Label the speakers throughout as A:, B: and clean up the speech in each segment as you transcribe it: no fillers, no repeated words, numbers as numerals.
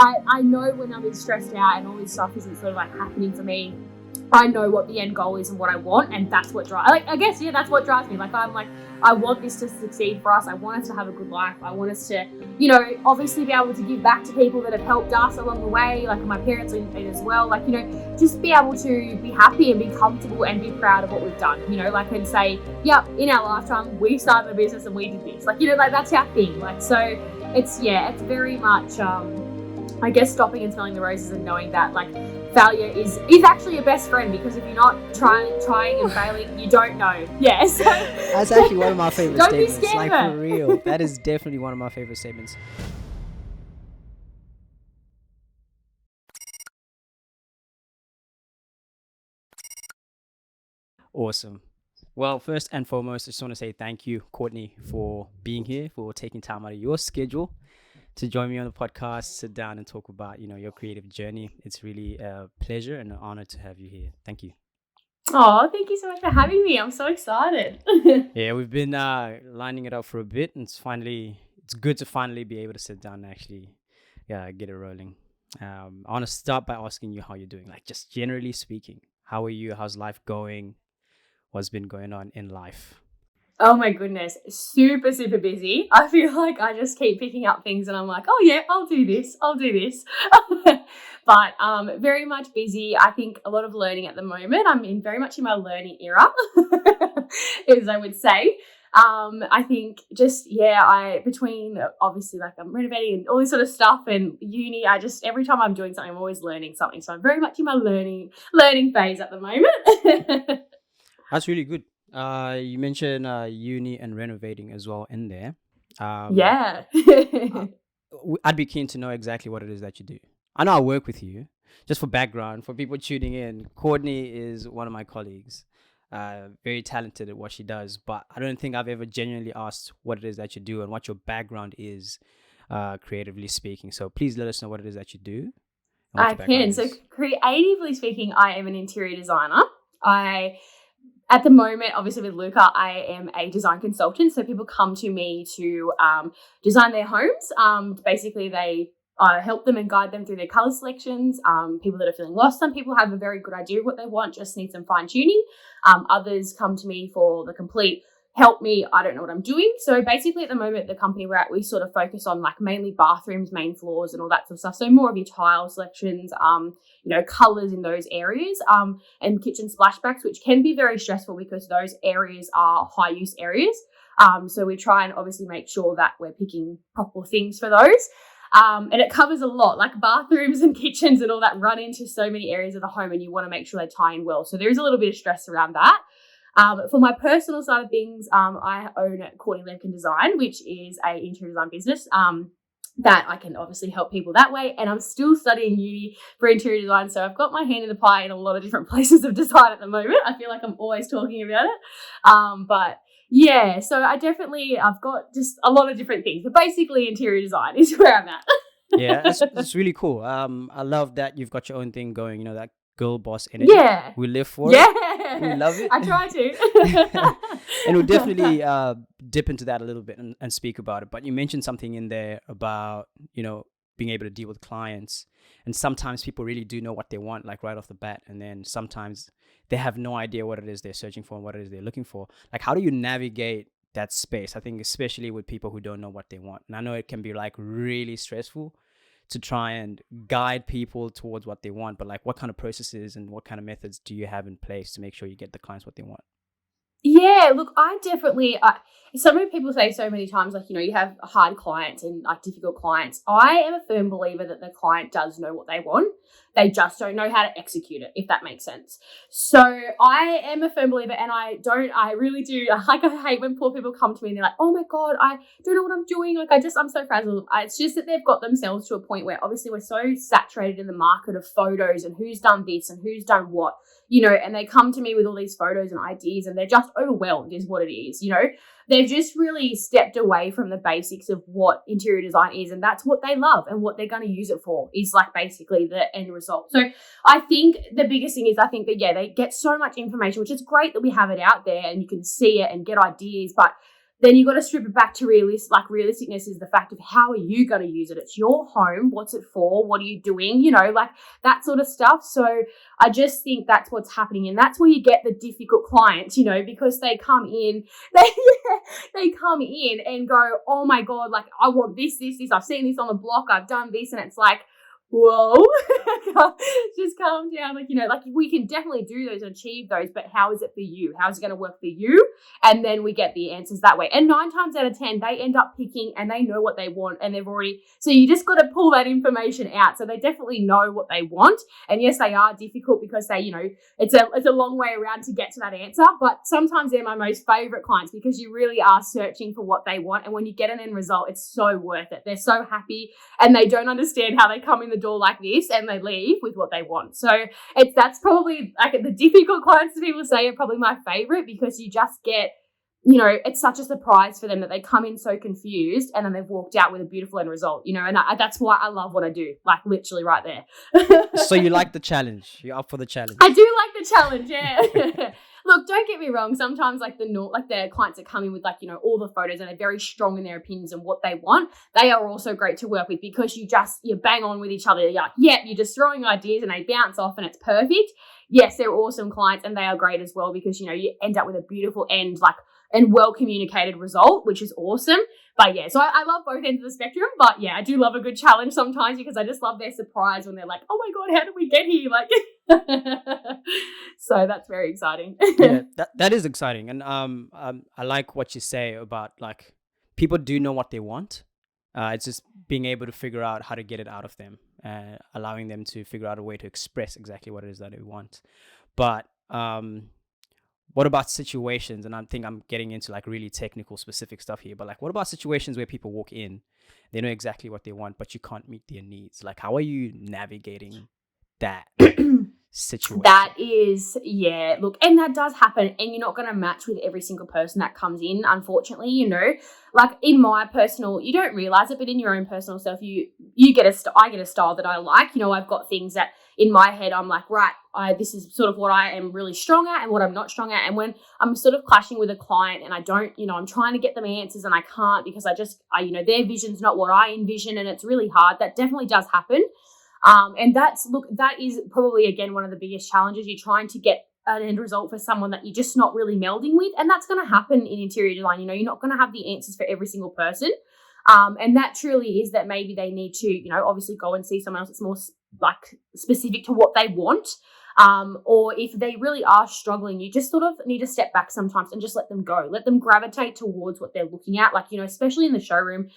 A: I know when I'm stressed out and all this stuff isn't sort of like happening for me, I know what the end goal is and what I want, and that's what drives. Like, I guess, yeah, that's what drives me. Like, I'm like, I want this to succeed for us. I want us to have a good life. I want us to, obviously be able to give back to people that have helped us along the way, like my parents and as well. Like, just be able to be happy and be comfortable and be proud of what we've done. And say, yep, in our lifetime we started a business and we did this. Like, that's our thing. Like, so it's very much, I guess, stopping and smelling the roses and knowing that, like, failure is actually your best friend, because if you're not trying and failing, you don't know. Yes.
B: That's actually one of my favorite statements.
A: Don't be scared
B: like, for real. That is definitely one of my favorite statements. Awesome. Well, first and foremost, I just want to say thank you, Courtney, for being here, for taking time out of your schedule to join me on the podcast, sit down and talk about, your creative journey. It's really a pleasure and an honor to have you here. Thank you.
A: Oh, thank you so much for having me. I'm so excited.
B: Yeah, we've been lining it up for a bit, and it's good to finally be able to sit down and actually get it rolling. I want to start by asking you how you're doing, like, just generally speaking. How are you? How's life going? What's been going on in life?
A: Oh my goodness, super, super busy. I feel like I just keep picking up things and I'm like, oh yeah, I'll do this. But very much busy. I think a lot of learning at the moment. I'm very much in my learning era, as I would say. I think just, between obviously, like, I'm renovating and all this sort of stuff and uni, every time I'm doing something, I'm always learning something. So I'm very much in my learning phase at the moment.
B: That's really good. You mentioned uni and renovating as well in there.
A: Yeah.
B: I'd be keen to know exactly what it is that you do. I know I work with you. Just for background, for people tuning in, Courtney is one of my colleagues. Very talented at what she does, but I don't think I've ever genuinely asked what it is that you do and what your background is, creatively speaking. So please let us know what it is that you do.
A: I can. So creatively speaking, I am an interior designer. At the moment, obviously with Luca, I am a design consultant. So people come to me to design their homes. Basically, I help them and guide them through their colour selections. People that are feeling lost. Some people have a very good idea of what they want, just need some fine tuning. Others come to me for the complete help me, I don't know what I'm doing. So basically at the moment, the company we're at, we sort of focus on like mainly bathrooms, main floors and all that sort of stuff. So more of your tile selections, colours in those areas, and kitchen splashbacks, which can be very stressful because those areas are high use areas. So we try and obviously make sure that we're picking proper things for those. And it covers a lot, like bathrooms and kitchens and all that run into so many areas of the home, and you want to make sure they tie in well. So there is a little bit of stress around that. For my personal side of things, I own Courtney Lambkin Design, which is a interior design business that I can obviously help people that way. And I'm still studying uni for interior design, so I've got my hand in the pie in a lot of different places of design at the moment. I feel like I'm always talking about it. But yeah, so I've got just a lot of different things. But basically interior design is where I'm at.
B: Yeah, it's really cool. I love that you've got your own thing going, that girl boss energy.
A: Yeah.
B: We live for
A: it.
B: We love it.
A: I try to.
B: And we'll definitely dip into that a little bit and speak about it. But you mentioned something in there about, being able to deal with clients. And sometimes people really do know what they want, like right off the bat. And then sometimes they have no idea what it is they're searching for and what it is they're looking for. Like, how do you navigate that space? I think especially with people who don't know what they want. And I know it can be like really stressful to try and guide people towards what they want, but like what kind of processes and what kind of methods do you have in place to make sure you get the clients what they want?
A: Yeah, look, I definitely, so many people say so many times, like, you have hard clients and like difficult clients. I am a firm believer that the client does know what they want. They just don't know how to execute it, if that makes sense. So I am a firm believer, and I really do, like, I hate when poor people come to me and they're like, oh my God, I don't know what I'm doing. Like, I'm so frazzled. It's just that they've got themselves to a point where obviously we're so saturated in the market of photos and who's done this and who's done what, and they come to me with all these photos and ideas and they're just overwhelmed is what it is, They've just really stepped away from the basics of what interior design is, and that's what they love and what they're going to use it for is like basically the end result. So I think the biggest thing is that, they get so much information, which is great that we have it out there and you can see it and get ideas, but then you got to strip it back to realisticness is the fact of how are you going to use it? It's your home. What's it for? What are you doing? Like that sort of stuff. So I just think that's what's happening. And that's where you get the difficult clients, because they come in, they come in and go, oh my God, like I want this. I've seen this on the block. I've done this. And it's like, whoa, just calm down. Like we can definitely do those and achieve those, but how is it for you? How is it going to work for you? And then we get the answers that way. And 9 times out of 10, they end up picking and they know what they want and so you just got to pull that information out. So they definitely know what they want. And yes, they are difficult because it's a long way around to get to that answer, but sometimes they're my most favorite clients because you really are searching for what they want. And when you get an end result, it's so worth it. They're so happy and they don't understand how they come in the door like this and they leave with what they want. So that's probably like the difficult clients that people say are probably my favorite because you just get, it's such a surprise for them that they come in so confused and then they've walked out with a beautiful end result, and that's why I love what I do, like literally right there.
B: So you like the challenge? You're up for the challenge?
A: I do like the challenge, yeah. Look, don't get me wrong. Sometimes the clients that come in with all the photos and they're very strong in their opinions and what they want, they are also great to work with because you bang on with each other. You're like, yeah, you're just throwing ideas and they bounce off and it's perfect. Yes, they're awesome clients and they are great as well because, you end up with a beautiful end, and well-communicated result, which is awesome. But yeah, so I love both ends of the spectrum. But yeah, I do love a good challenge sometimes because I just love their surprise when they're like, oh my God, how did we get here? So that's very exciting.
B: Yeah, that is exciting. And I like what you say about people do know what they want. It's just being able to figure out how to get it out of them, allowing them to figure out a way to express exactly what it is that they want. But what about situations? And I think I'm getting into really technical, specific stuff here. But what about situations where people walk in, they know exactly what they want, but you can't meet their needs? How are you navigating that situation?
A: That is, yeah, look, and that does happen, and you're not going to match with every single person that comes in, unfortunately, in my personal, you don't realize it, but in your own personal self, I get a style that I like. I've got things that in my head, I'm like, right, this is sort of what I am really strong at and what I'm not strong at. And when I'm sort of clashing with a client and I don't, I'm trying to get them answers and I can't because their vision's not what I envision and it's really hard. That definitely does happen. And that is probably, again, one of the biggest challenges. You're trying to get an end result for someone that you're just not really melding with. And that's going to happen in interior design. You're not going to have the answers for every single person. And that truly is that maybe they need to, obviously go and see someone else that's more specific to what they want. Or if they really are struggling, you just sort of need to step back sometimes and just let them go. Let them gravitate towards what they're looking at. Especially in the showroom,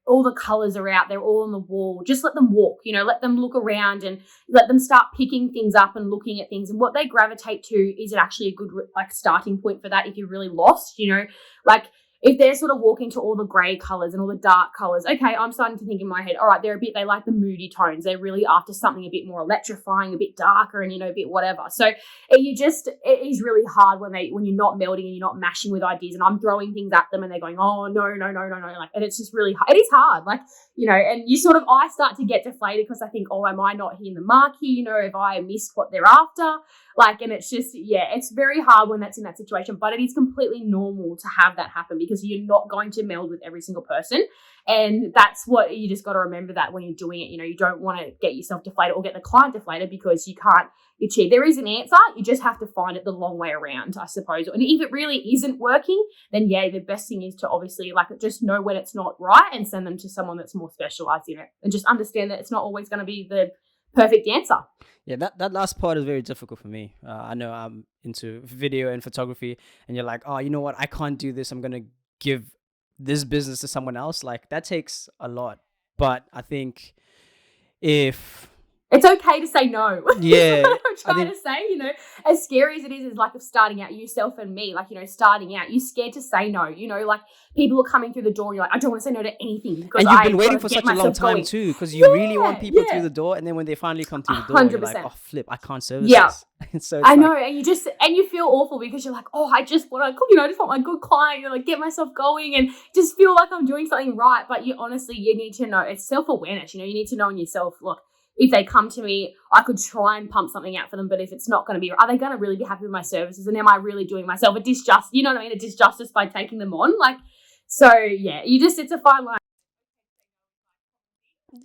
A: all the colors are out. They're all on the wall. Just let them walk, let them look around and let them start picking things up and looking at things. And what they gravitate to is actually a good starting point for that if you're really lost, if they're sort of walking to all the grey colours and all the dark colours, okay, I'm starting to think in my head, all right, they like the moody tones. They're really after something a bit more electrifying, a bit darker and, a bit whatever. So it is really hard when you're not melding and you're not mashing with ideas and I'm throwing things at them and they're going, oh, no. And it's just really hard. It is hard. And I start to get deflated because I think, oh, am I not hitting the mark here? If I missed what they're after? And it's just, it's very hard when that's in that situation, but it is completely normal to have that happen because you're not going to meld with every single person. And that's what you just got to remember that when you're doing it, you don't want to get yourself deflated or get the client deflated because you can't achieve. There is an answer. You just have to find it the long way around, I suppose. And if it really isn't working, then the best thing is to obviously just know when it's not right and send them to someone that's more specialized in it and just understand that it's not always going to be the perfect answer.
B: Yeah, that last part is very difficult for me. I know I'm into video and photography and you're like, oh, you know what? I can't do this. I'm going to give this business to someone else. That takes a lot. But I think if...
A: It's okay to say no.
B: Yeah.
A: I'm trying to say, as scary as it is of starting out, yourself and me, starting out, you're scared to say no, people are coming through the door and you're like, I don't want to say no to anything. Because
B: and you've been waiting for such a long time too, because you really want people through the door. And then when they finally come through the door, 100%. You're like, oh, flip, I can't service this. So
A: I know. And you feel awful because you're like, oh, I just want to, I just want my good client, get myself going and just feel like I'm doing something right. But you need to know, it's self-awareness, you need to know in yourself, look, if they come to me, I could try and pump something out for them, but if it's not going to be, are they going to really be happy with my services? And am I really doing myself a disjustice? You know what I mean? A disjustice by taking them on. Like, so yeah, it's a fine line.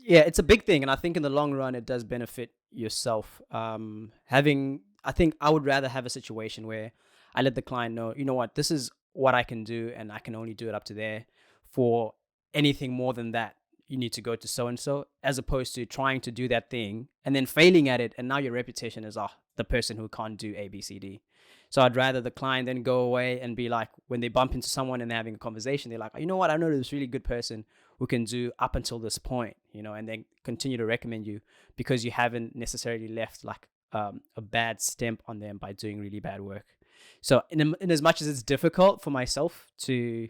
B: Yeah, it's a big thing, and I think in the long run, it does benefit yourself. I think I would rather have a situation where I let the client know, you know what, this is what I can do, and I can only do it up to there. For anything more than that, you need to go to so and so, as opposed to trying to do that thing and then failing at it, and now your reputation is the person who can't do A, B, C, D. So I'd rather the client then go away and be like, when they bump into someone and they're having a conversation, they're like, you know what, I know this really good person who can do up until this point, and then continue to recommend you, because you haven't necessarily left like a bad stamp on them by doing really bad work. So in as much as it's difficult for myself to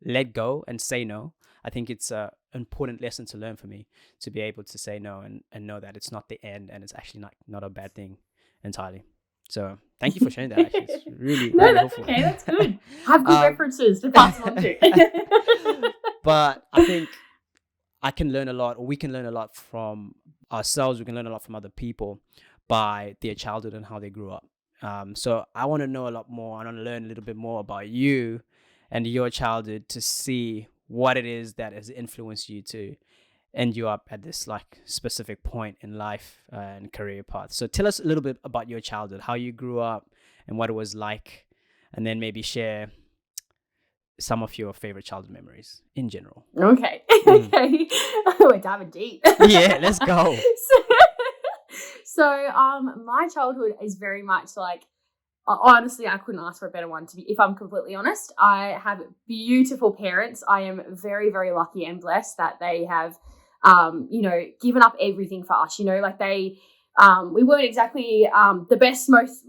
B: let go and say no, I think it's an important lesson to learn for me, to be able to say no and know that it's not the end, and it's actually not a bad thing entirely. So thank you for sharing that. Actually, it's really
A: no,
B: really
A: that's
B: helpful.
A: okay. That's good. Have good references to pass on to.
B: But I think I can learn a lot, or we can learn a lot from ourselves. We can learn a lot from other people by their childhood and how they grew up. So I want to know a lot more. I want to learn a little bit more about you and your childhood, to see what it is that has influenced you to end you up at this like specific point in life and career path. So tell us a little bit about your childhood, how you grew up and what it was like, and then maybe share some of your favorite childhood memories in general.
A: Okay. Okay. We're diving deep.
B: Yeah, let's go.
A: So my childhood is very much like, honestly, I couldn't ask for a better one, if I'm completely honest. I have beautiful parents. I am very, very lucky and blessed that they have, given up everything for us. Like we weren't exactly the best, most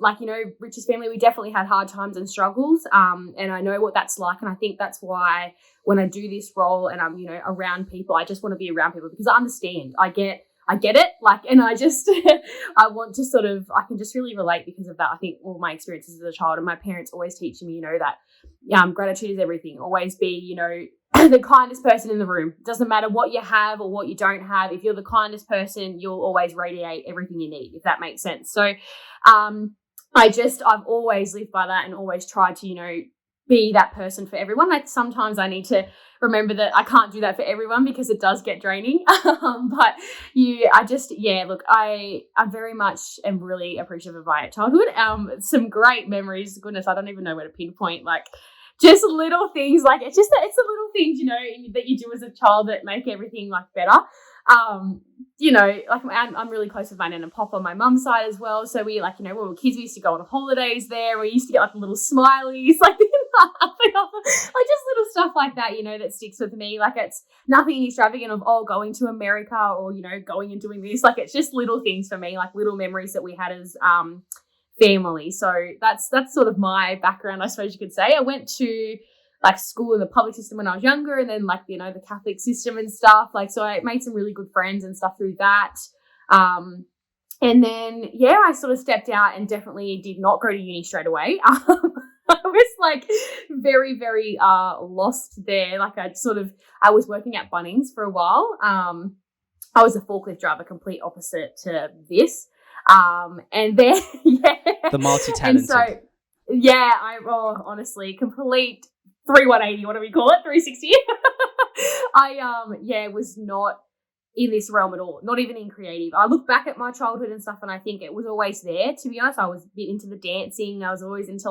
A: richest family. We definitely had hard times and struggles. And I know what that's like. And I think that's why when I do this role and I'm, around people, I just want to be around people, because I understand. I get it, and I just, I want to I can just really relate because of that. I think all my experiences as a child, and my parents always teaching me, that gratitude is everything. Always be, the kindest person in the room. Doesn't matter what you have or what you don't have. If you're the kindest person, you'll always radiate everything you need, if that makes sense. So I've always lived by that and always tried to, be that person for everyone. Like sometimes I need to remember that I can't do that for everyone, because it does get draining. But I very much am really appreciative of my childhood. Some great memories. Goodness, I don't even know where to pinpoint. Like just little things. Like it's the little things, that you do as a child that make everything like better. I'm really close with my nan and pop on my mum's side as well. So we when we were kids, we used to go on holidays there. We used to get like little smileys, just little stuff like that, that sticks with me. Like it's nothing extravagant of, going to America or, going and doing this. Like it's just little things for me, like little memories that we had as family. So that's sort of my background, I suppose you could say. I went to school in the public system when I was younger, and then the Catholic system and stuff. So I made some really good friends and stuff through that. And then, I sort of stepped out and definitely did not go to uni straight away. I was very, very lost there. I was working at Bunnings for a while. I was a forklift driver, complete opposite to this. And then,
B: The multi-talented.
A: And so, honestly, complete 180, what do we call it? 360. I was not in this realm at all, not even in creative. I look back at my childhood and stuff and I think it was always there, to be honest. I was a bit into the dancing. I was always into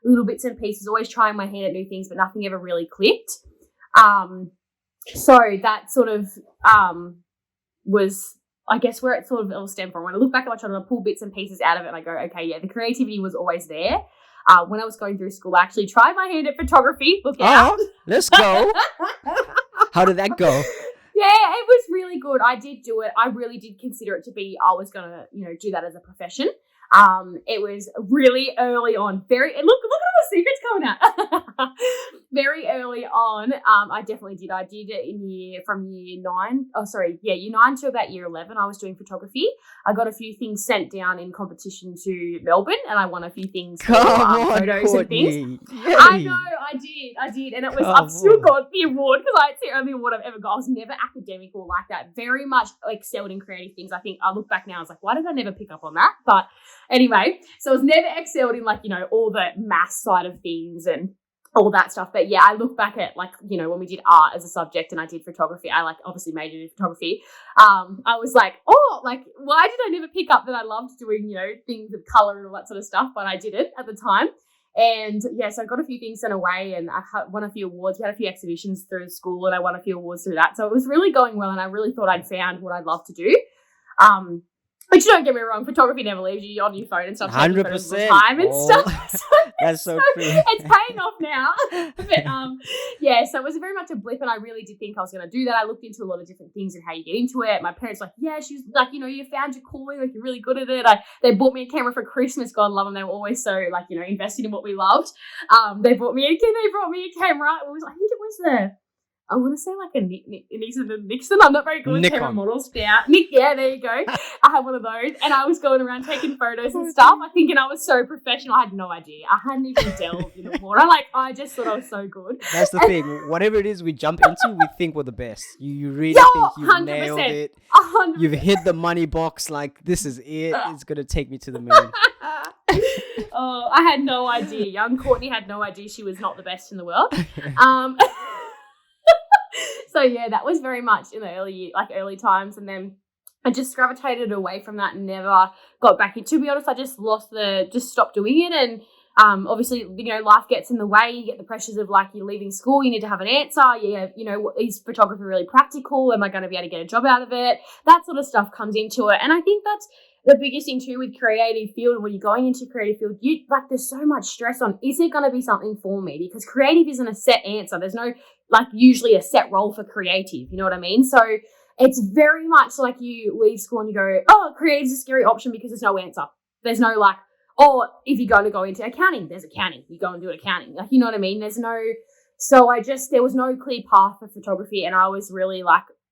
A: little bits and pieces, always trying my hand at new things, but nothing ever really clicked. So that sort of was, I guess, where it sort of all stemmed from. When I look back at my childhood, I pull bits and pieces out of it and I go, okay, the creativity was always there. When I was going through school, I actually tried my hand at photography. Look out.
B: Let's go. How did that go?
A: Yeah, it was really good. I did do it. I really did consider it to be, I was going to, do that as a profession. It was really early on. Look at all the secrets coming out. Very early on, I definitely did. I did it year 9 to about year 11. I was doing photography. I got a few things sent down in competition to Melbourne, and I won a few things for photos and things. Yay. I I did. And I've still got the award because it's the only award I've ever got. I was never academical like that. Very much excelled in creative things. I think I look back now, I was like, why did I never pick up on that? But anyway, so I was never excelled in all the math side of things and all that stuff. But yeah, I look back at when we did art as a subject and I did photography, I obviously majored in photography. I was like, why did I never pick up that I loved doing, things with color and all that sort of stuff? But I didn't at the time. And yeah, so I got a few things sent away and I won a few awards. We had a few exhibitions through school and I won a few awards through that. So it was really going well and I really thought I'd found what I'd love to do. But don't get me wrong, photography never leaves you. You're on your phone and stuff.
B: 100%.
A: Time and stuff.
B: That's so true.
A: It's paying off now. But yeah, so it was very much a blip and I really did think I was going to do that. I looked into a lot of different things and how you get into it. My parents were like, yeah, she's like, you found your calling, you're really good at it. They bought me a camera for Christmas. God love them. They were always so invested in what we loved. They brought me a camera. I think it was I want to say a Nixon. I'm not very good with camera models. Yeah, there you go. I had one of those and I was going around taking photos and stuff. I think, and I was so professional. I had no idea. I hadn't even delved in the water. I just thought I was so good.
B: That's the thing. Whatever it is we jump into, we think we're the best. You really think you've 100%, nailed it. 100%. You've hit the money box. This is it. It's going to take me to the moon.
A: I had no idea. Young Courtney had no idea she was not the best in the world. So yeah, that was very much in the early times, and then I just gravitated away from that and never got back into. To be honest, I just stopped doing it, and obviously life gets in the way. You get the pressures of you're leaving school, you need to have an answer. Is photography really practical? Am I going to be able to get a job out of it? That sort of stuff comes into it, and I think that's the biggest thing too with creative field. When you're going into creative field, there's so much stress on, is it going to be something for me? Because creative isn't a set answer. There's no usually a set role for creative, you know what I mean? So it's very much you leave school and you go, oh, creative is a scary option because there's no answer. There's no if you're going to go into accounting, there's accounting. You go and do accounting. You know what I mean? There's no, so there was no clear path for photography and I was really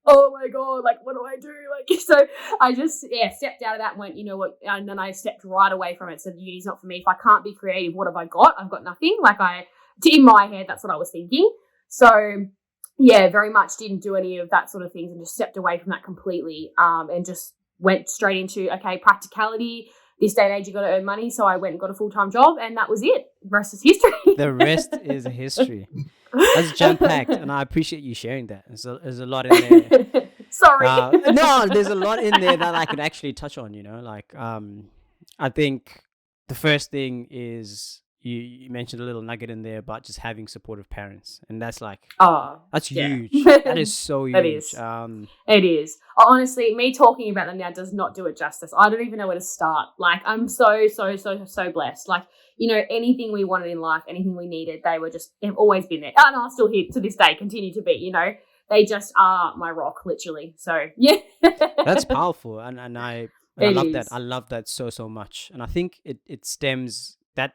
A: oh my God, what do I do? So I just, stepped out of that and went, you know what? And then I stepped right away from it. So uni's not for me. If I can't be creative, what have I got? I've got nothing. In my head, that's what I was thinking. So yeah, very much didn't do any of that sort of things and just stepped away from that completely. And just went straight into, practicality. This day and age, you got to earn money. So I went and got a full-time job and that was it. The rest is history.
B: The rest is history. That's jam-packed, and I appreciate you sharing that. There's a lot in there.
A: Sorry.
B: No, there's a lot in there that I could actually touch on, I think the first thing is you mentioned a little nugget in there about just having supportive parents, and that's that's huge. That is so huge.
A: It is. Honestly, me talking about them now does not do it justice. I don't even know where to start. I'm so blessed. Anything we wanted in life, anything we needed, they've always been there. And are still here to this day, continue to be, they just are my rock, literally. So, yeah.
B: That's powerful. And I love that. I love that so much. And I think it stems, that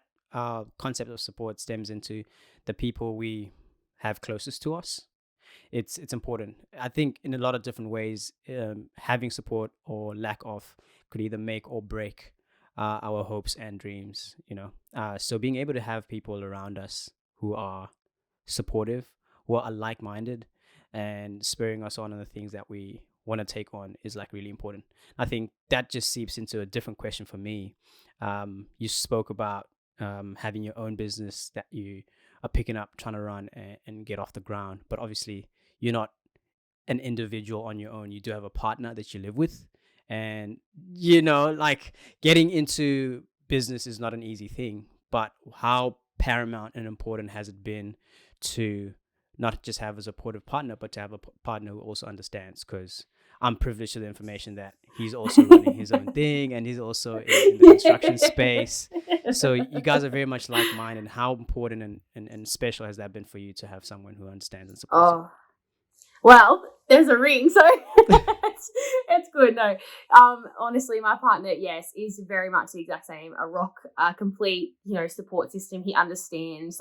B: concept of support stems into the people we have closest to us. It's important. I think in a lot of different ways, having support or lack of could either make or break our hopes and dreams, so being able to have people around us who are supportive, who are like-minded and spurring us on the things that we want to take on is really important. I think that just seeps into a different question for me. You spoke about having your own business that you are picking up, trying to run and get off the ground, but obviously you're not an individual on your own. You do have a partner that you live with. And, getting into business is not an easy thing, but how paramount and important has it been to not just have a supportive partner, but to have a partner who also understands? Because I'm privileged to the information that he's also running his own thing and he's also in the construction space. So you guys are very much like-minded. How important and special has that been for you to have someone who understands and supports you?
A: Well, there's a ring, so it's good. No, honestly, my partner, yes, is very much the exact same. A rock, a complete, support system. He understands.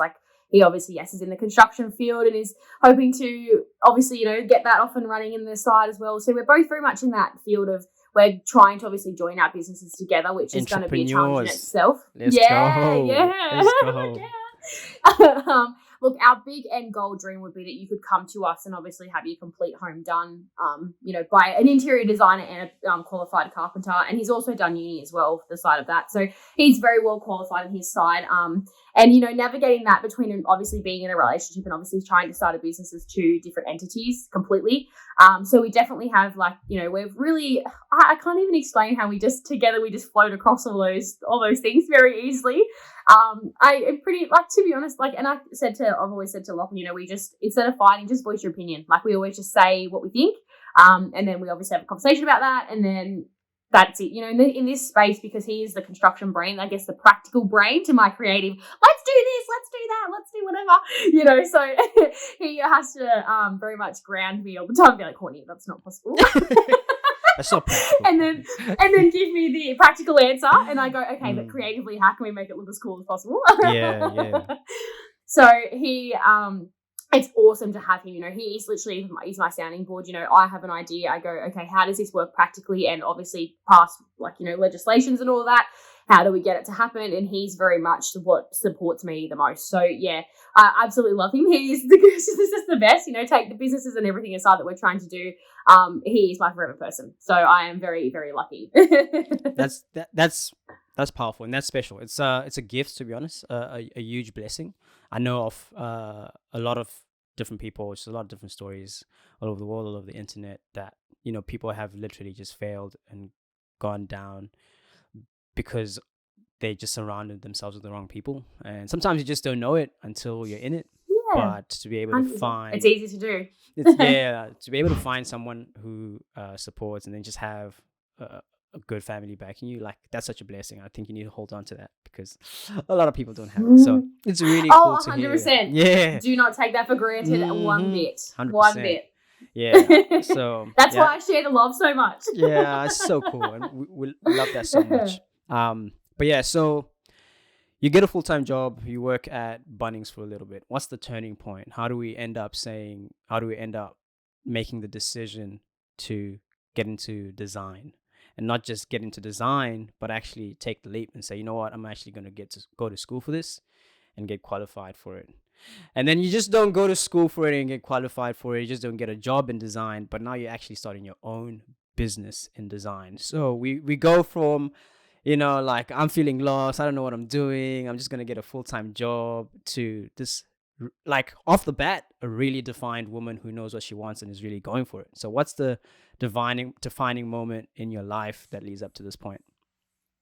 A: He obviously, yes, is in the construction field and is hoping to obviously, get that off and running in the side as well. So we're both very much in that field of we're trying to obviously join our businesses together, which is going to be a challenge in itself.
B: Let's go.
A: Yeah.
B: Let's go.
A: Yeah. look, our big end goal dream would be that you could come to us and obviously have your complete home done, by an interior designer and a qualified carpenter. And he's also done uni as well for the side of that. So he's very well qualified on his side. And, navigating that between obviously being in a relationship and obviously trying to start a business as two different entities completely. So we definitely have we've really, I can't even explain how we just float across all those things very easily. I am pretty, to be honest, and I've always said to Lachlan, we just, instead of fighting, just voice your opinion. We always just say what we think. And then we obviously have a conversation about that. And then that's it, in this space, because he is the construction brain, I guess the practical brain to my creative, let's do this, let's do that, let's do whatever, so he has to very much ground me all the time and be like, Courtney, that's not possible.
B: That's not practical.
A: and then give me the practical answer, and I go, okay, but creatively, how can we make it look as cool as possible?
B: Yeah.
A: So he, it's awesome to have him. He is literally, he's my sounding board. I have an idea. I go, okay, how does this work practically? And obviously pass legislations and all that. How do we get it to happen? And he's very much what supports me the most. So yeah, I absolutely love him. He's the best, take the businesses and everything aside that we're trying to do. He is my forever person. So I am very, very lucky.
B: That's powerful and that's special. It's a gift, to be honest, a huge blessing. I know of a lot of different people, just a lot of different stories all over the world, all over the internet, that people have literally just failed and gone down because they just surrounded themselves with the wrong people. And sometimes you just don't know it until you're in it. Yeah. But to be able to find,
A: it's easy to do.
B: To be able to find someone who supports and then just have a good family backing you, that's such a blessing. I think you need to hold on to that because a lot of people don't have it. So it's really cool to
A: 100%.
B: hear. Yeah.
A: Do not take that for granted one bit.
B: 100%.
A: 1 bit.
B: Yeah. So
A: that's why I share the love so much.
B: Yeah, it's so cool. And we love that so much. But yeah, so you get a full-time job, you work at Bunnings for a little bit. What's the turning point? How do we end up making the decision to get into design? And not just get into design, but actually take the leap and say, you know what, I'm actually going to go to school for this and get qualified for it. And then you just don't go to school for it and get qualified for it. You just don't get a job in design, but now you're actually starting your own business in design. So we go from, I'm feeling lost, I don't know what I'm doing, I'm just going to get a full-time job, to this, off the bat, a really defined woman who knows what she wants and is really going for it. So what's the defining moment in your life that leads up to this point?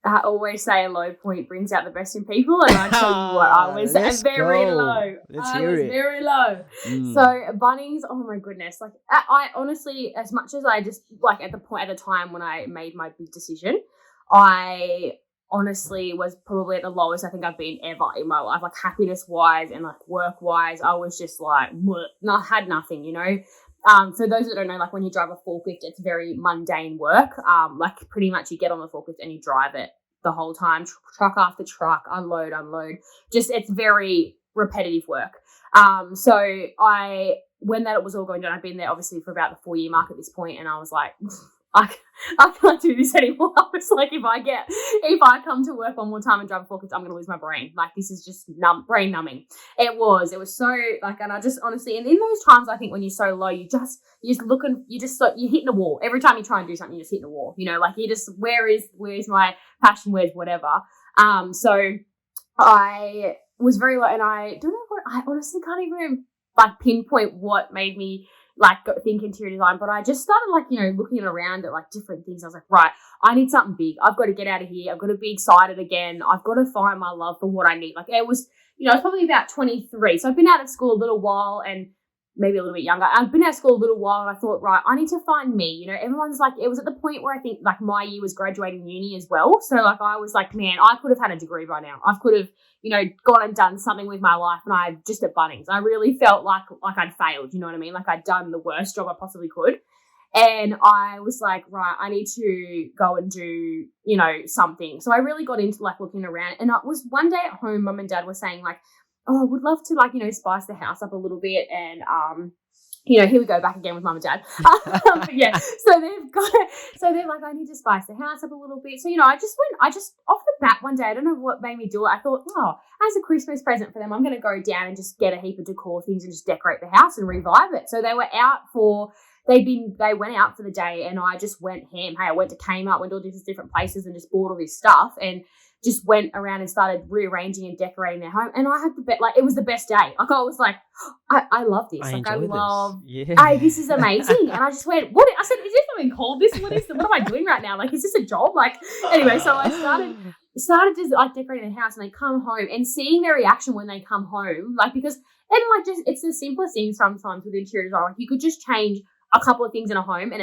A: I always say a low point brings out the best in people, and I tell you what, I was very low. Very low. So Bunnings, oh my goodness, I honestly, as much as I just at the time when I made my big decision, I honestly was probably at the lowest I think I've been ever in my life, happiness wise and work wise. I was just had nothing, For those that don't know, when you drive a forklift, it's very mundane work. Pretty much you get on the forklift and you drive it the whole time, truck after truck, unload. Just, it's very repetitive work. So when that was all going down, I've been there obviously for about the 4-year mark at this point, and I was like, I can't do this anymore. I was like, if I come to work one more time and drive a forklift, I'm going to lose my brain. This is just brain numbing. It was so and I just honestly, and in those times, I think when you're so low, you're hitting a wall. Every time you try and do something, you're just hitting a wall, you just, where's my passion? Where's whatever? So I was very low, and I don't know I honestly can't even pinpoint what made me think interior design, but I just started looking around at different things. I was like, right, I need something big. I've got to get out of here. I've got to be excited again. I've got to find my love for what I need. It was, I was probably about 23. So I've been out of school a little while, and maybe a little bit younger. I've been out of school a little while, and I thought, right, I need to find me. Everyone's it was at the point where I think my year was graduating uni as well. So I was like, man, I could have had a degree by now. I could have, gone and done something with my life, and I just at Bunnings, I really felt like I'd failed, you know what I mean? I'd done the worst job I possibly could. And I was like, right, I need to go and do, something. So I really got into looking around, and I was one day at home, Mum and Dad were saying oh, I would love to spice the house up a little bit and here we go back again with mum and dad. But yeah, so they're like, I need to spice the house up a little bit. So, I just off the bat one day, I don't know what made me do it. I thought, as a Christmas present for them, I'm going to go down and just get a heap of decor things and just decorate the house and revive it. So they went out for the day, and I just went ham. Hey, I went to Kmart, went to all these different places and just bought all this stuff and just went around and started rearranging and decorating their home. And I had it was the best day. Like, I was like, I love this. This is amazing. And I just went, I said, is there something called this? What am I doing right now? Like, is this a job? Like, anyway, so I started just like decorating the house, and they come home and seeing their reaction when they come home, like, because, and like, just, it's the simplest thing sometimes with interior design. Like, you could just change a couple of things in a home and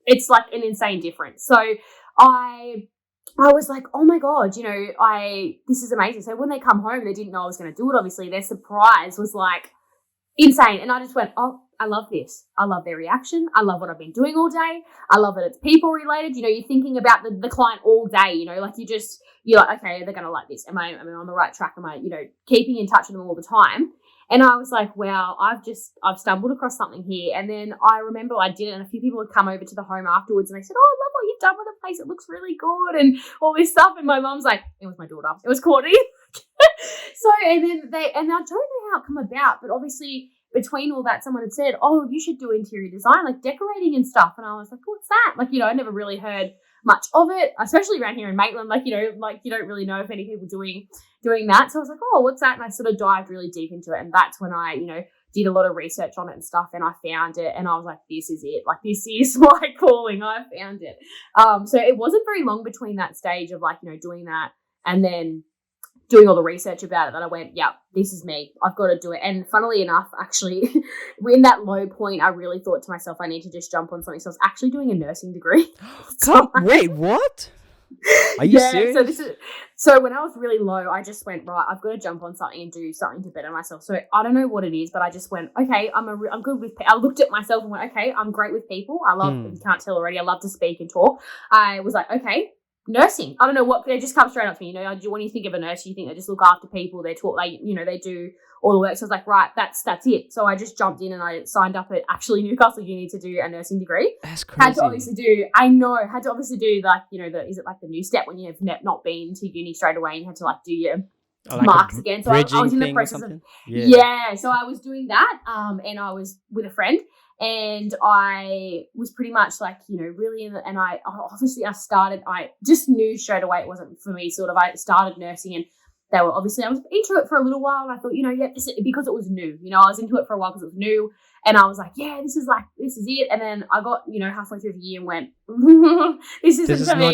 A: it's like an insane difference. So I was like, oh my God, this is amazing. So when they come home, they didn't know I was going to do it. Obviously, their surprise was like insane. And I just went, oh, I love this. I love their reaction. I love what I've been doing all day. I love that it's people related. You're thinking about the client all day, like you're like, okay, they're going to like this. Am I on the right track? Am I, keeping in touch with them all the time? And I was like, wow, I've stumbled across something here. And then I remember I did it, and a few people had come over to the home afterwards, and they said, oh, I love what you've done with the place. It looks really good and all this stuff. And my mum's like, it was my daughter. It was Courtney. So, and I don't know how it come about, but obviously between all that, someone had said, oh, you should do interior design, like decorating and stuff. And I was like, what's that? Like, I never really heard much of it, especially around here in Maitland. Like, you don't really know of any people doing that. So I was like, oh, what's that? And I sort of dived really deep into it. And that's when I, did a lot of research on it and stuff, and I found it, and I was like, this is it. Like, this is my calling. I found it. So it wasn't very long between that stage of like, doing that and then doing all the research about it that I went, yeah, this is me. I've got to do it. And funnily enough, actually, in that low point, I really thought to myself, I need to just jump on something. So I was actually doing a nursing degree.
B: Wait, what? Are you serious?
A: So when I was really low, I just went, right, I've got to jump on something and do something to better myself. So I don't know what it is, but I just went, okay, I'm good with, I looked at myself and went, okay, I'm great with people. I love, you can't tell already, I love to speak and talk. I was like, okay, nursing. I don't know what, they just come straight up to me. When you think of a nurse, you think they just look after people. They talk, they do all the work. So I was like, right, that's it. So I just jumped in and I signed up at actually Newcastle Uni to do a nursing degree.
B: That's crazy.
A: Had to obviously do like, is it like the new step when you've not been to uni straight away and you had to like do your marks again. So I was in the process of, so I was doing that. And I was with a friend. And I was pretty much like, really and I just knew straight away it wasn't for me. Sort of, I started nursing and I was into it for a little while, and I thought, because it was new, I was into it for a while because it was new, and I was like, yeah, this is it. And then I got, halfway through the year and went, this isn't for me.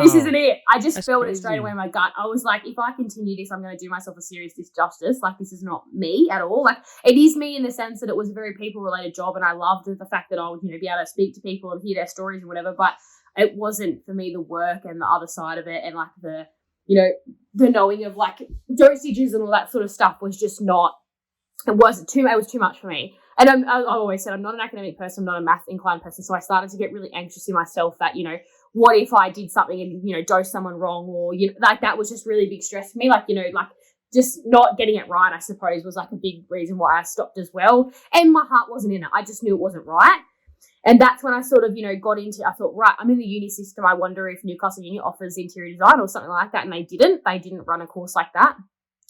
A: This isn't it. I just felt it straight away in my gut. I was like, if I continue this, I'm going to do myself a serious disjustice. Like, this is not me at all. Like, it is me in the sense that it was a very people related job, and I loved the fact that I would, be able to speak to people and hear their stories and whatever, but it wasn't for me the work and the other side of it, and like the knowing of like dosages and all that sort of stuff was just not, it was too much for me. And I always said, I'm not an academic person, I'm not a math inclined person. So I started to get really anxious in myself that, what if I did something and, dosed someone wrong, or, like that was just really big stress for me. Like, like just not getting it right, I suppose, was like a big reason why I stopped as well. And my heart wasn't in it. I just knew it wasn't right. And that's when I sort of, got into, I thought, right, I'm in the uni system. I wonder if Newcastle Uni offers interior design or something like that. And they didn't run a course like that.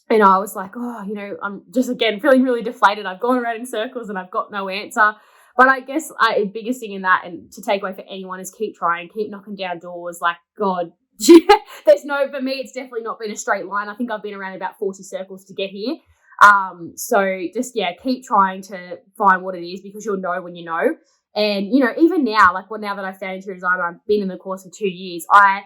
A: And I was like, oh, I'm just, again, feeling really deflated. I've gone around in circles and I've got no answer. But I guess the biggest thing in that, and to take away for anyone, is keep trying, keep knocking down doors. Like, God, for me, it's definitely not been a straight line. I think I've been around about 40 circles to get here. So just, keep trying to find what it is, because you'll know when you know. And, even now, like now that I've found interior design, I've been in the course for 2 years, I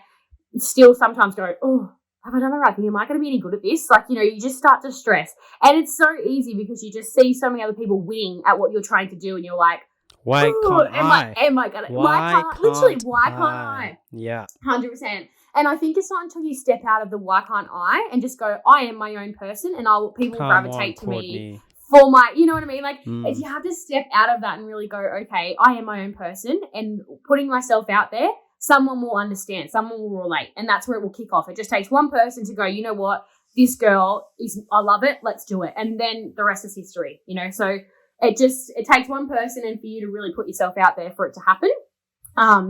A: still sometimes go, oh, have I done the right thing? Am I going to be any good at this? Like, you just start to stress. And it's so easy because you just see so many other people winning at what you're trying to do, and you're like,
B: why can't I?
A: Why can't I?
B: Yeah.
A: 100%. And I think it's not until you step out of the why can't I and just go, I am my own person, and people gravitate to me for my, you know what I mean? Like, if you have to step out of that and really go, okay, I am my own person, and putting myself out there, someone will understand, someone will relate, and that's where it will kick off. It just takes one person to go, you know what, this girl I love it, let's do it. And then the rest is history, So it takes one person and for you to really put yourself out there for it to happen.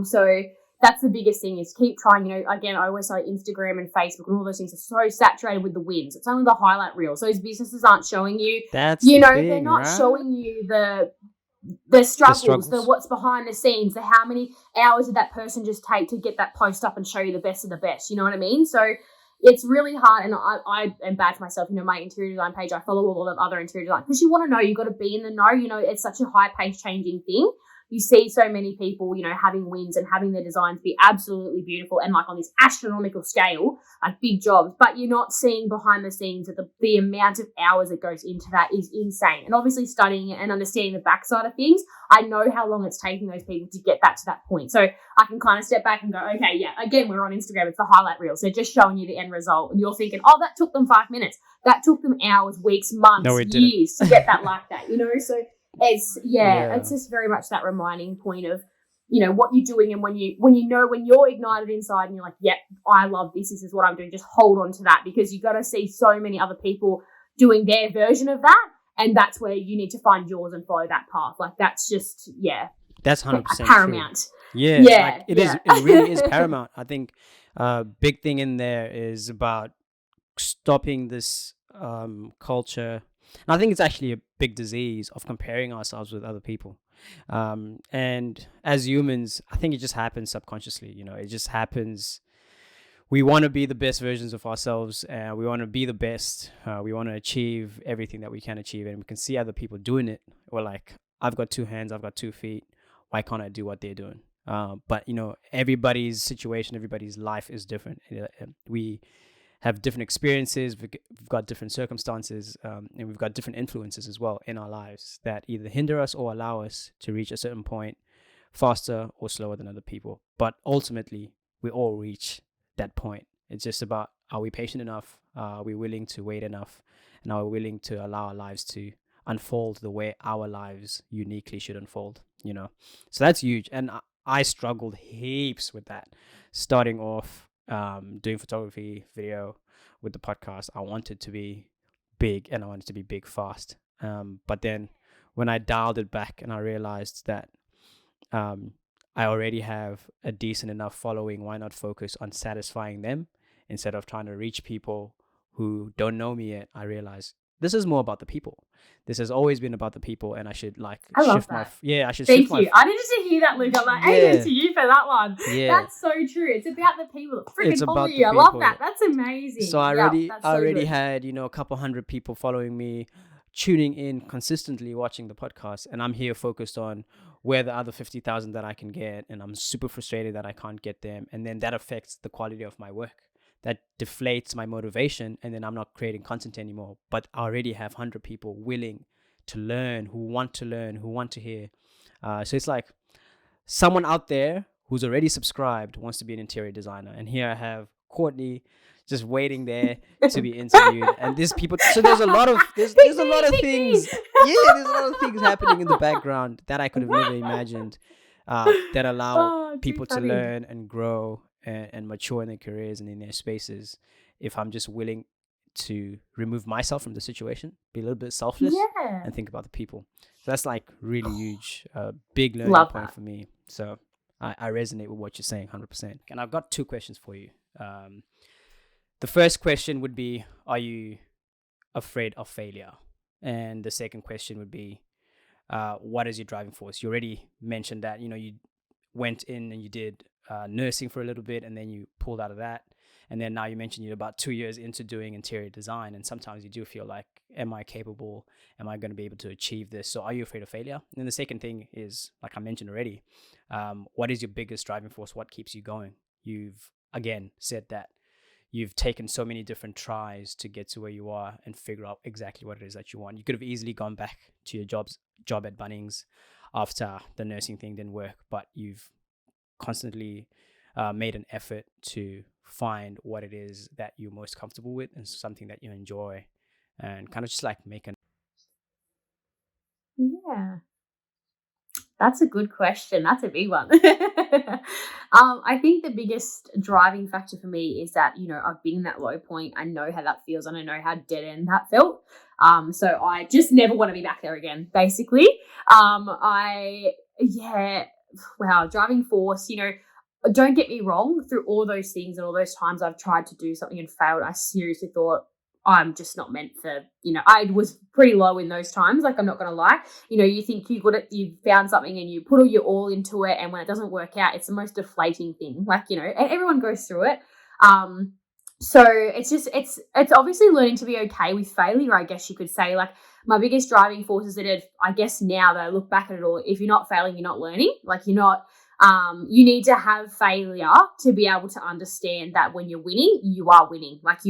A: So that's the biggest thing, is keep trying. Again, I always say Instagram and Facebook and all those things are so saturated with the wins. It's only the highlight reels. Those businesses aren't showing you,
B: that's the thing,
A: they're not
B: right?
A: showing you the struggles, the what's behind the scenes, the how many hours did that person just take to get that post up and show you the best of the best. You know what I mean? So it's really hard, and I am bad for myself. My interior design page, I follow a lot of other interior design because you want to know, you've got to be in the know. It's such a high-paced changing thing. You see so many people, having wins and having their designs be absolutely beautiful and like on this astronomical scale, like big jobs, but you're not seeing behind the scenes that the amount of hours that goes into that is insane. And obviously studying it and understanding the backside of things, I know how long it's taking those people to get that to that point. So I can kind of step back and go, okay, yeah, again, we're on Instagram. It's the highlight reels. They're just showing you the end result. And you're thinking, oh, that took them 5 minutes. That took them hours, weeks, months, years to get that like that, So it's just very much that reminding point of, what you're doing. And when you're ignited inside and you're like, yep, I love this. This is what I'm doing. Just hold on to that, because you got to see so many other people doing their version of that. And that's where you need to find yours and follow that path. Like that's just,
B: that's 100%
A: paramount.
B: True. Yeah. It really is paramount. I think big thing in there is about stopping this culture. And I think it's actually a big disease of comparing ourselves with other people. And as humans, I think it just happens subconsciously. It just happens. We want to be the best versions of ourselves, and we want to be the best. We want to achieve everything that we can achieve, and we can see other people doing it. We're like, I've got 2 hands, I've got 2 feet. Why can't I do what they're doing? But everybody's situation, everybody's life is different. We have different experiences, we've got different circumstances, and we've got different influences as well in our lives that either hinder us or allow us to reach a certain point faster or slower than other people. But ultimately, we all reach that point. It's just about, are we patient enough? Are we willing to wait enough? And are we willing to allow our lives to unfold the way our lives uniquely should unfold? So that's huge. And I struggled heaps with that. Starting off doing photography, video, with the podcast, I wanted to be big, and I wanted to be big fast. But then when I dialed it back and I realized that I already have a decent enough following, why not focus on satisfying them instead of trying to reach people who don't know me yet? I realized this is more about the people. This has always been about the people, and I should shift my. I should.
A: Thank you. I needed to hear that, Luke. I'm like, amen to you for that one.
B: Yeah.
A: That's so true. It's about the people.
B: It's
A: Freaking
B: about
A: follow
B: the
A: you. I
B: people.
A: love that. That's amazing.
B: So I already
A: good.
B: had a couple hundred people following me, tuning in consistently, watching the podcast, and I'm here focused on where the other 50,000 that I can get, and I'm super frustrated that I can't get them, and then that affects the quality of my work. That deflates my motivation, and then I'm not creating content anymore. But I already have 100 people willing to learn, who want to hear. So it's like someone out there who's already subscribed wants to be an interior designer, and here I have Courtney just waiting there to be interviewed. And there's people. So there's a lot of things. There's a lot of things happening in the background that I could have never imagined. That allow people to learn and grow and mature in their careers and in their spaces, if I'm just willing to remove myself from the situation, be a little bit selfless, and think about the people. So that's like really huge, big learning point for me. So I resonate with what you're saying 100%. And I've got 2 questions for you. The first question would be, are you afraid of failure? And the second question would be, what is your driving force? You already mentioned that, you went in and you did nursing for a little bit, and then you pulled out of that. And then now you mentioned you're about 2 years into doing interior design. And sometimes you do feel like, am I capable? Am I going to be able to achieve this? So are you afraid of failure? And then the second thing is, like I mentioned already, what is your biggest driving force? What keeps you going? You've, again, said that you've taken so many different tries to get to where you are and figure out exactly what it is that you want. You could have easily gone back to your job at Bunnings after the nursing thing didn't work, but you've constantly made an effort to find what it is that you're most comfortable with and something that you enjoy, and kind of just like make an.
A: Yeah, that's a good question. That's a big one. I think the biggest driving factor for me is that, I've been in that low point. I know how that feels, and I know how dead end that felt. So I just never want to be back there again, basically. Wow, driving force, don't get me wrong, through all those things and all those times I've tried to do something and failed, I seriously thought I'm just not meant for, I was pretty low in those times. Like, I'm not going to lie. You think you found something and you put all into it. And when it doesn't work out, it's the most deflating thing. Like, and everyone goes through it. So it's obviously learning to be okay with failure, I guess you could say. Like, my biggest driving force is that I guess now that I look back at it all, if you're not failing, you're not learning. Like, you're not, you need to have failure to be able to understand that when you're winning, you are winning. Like,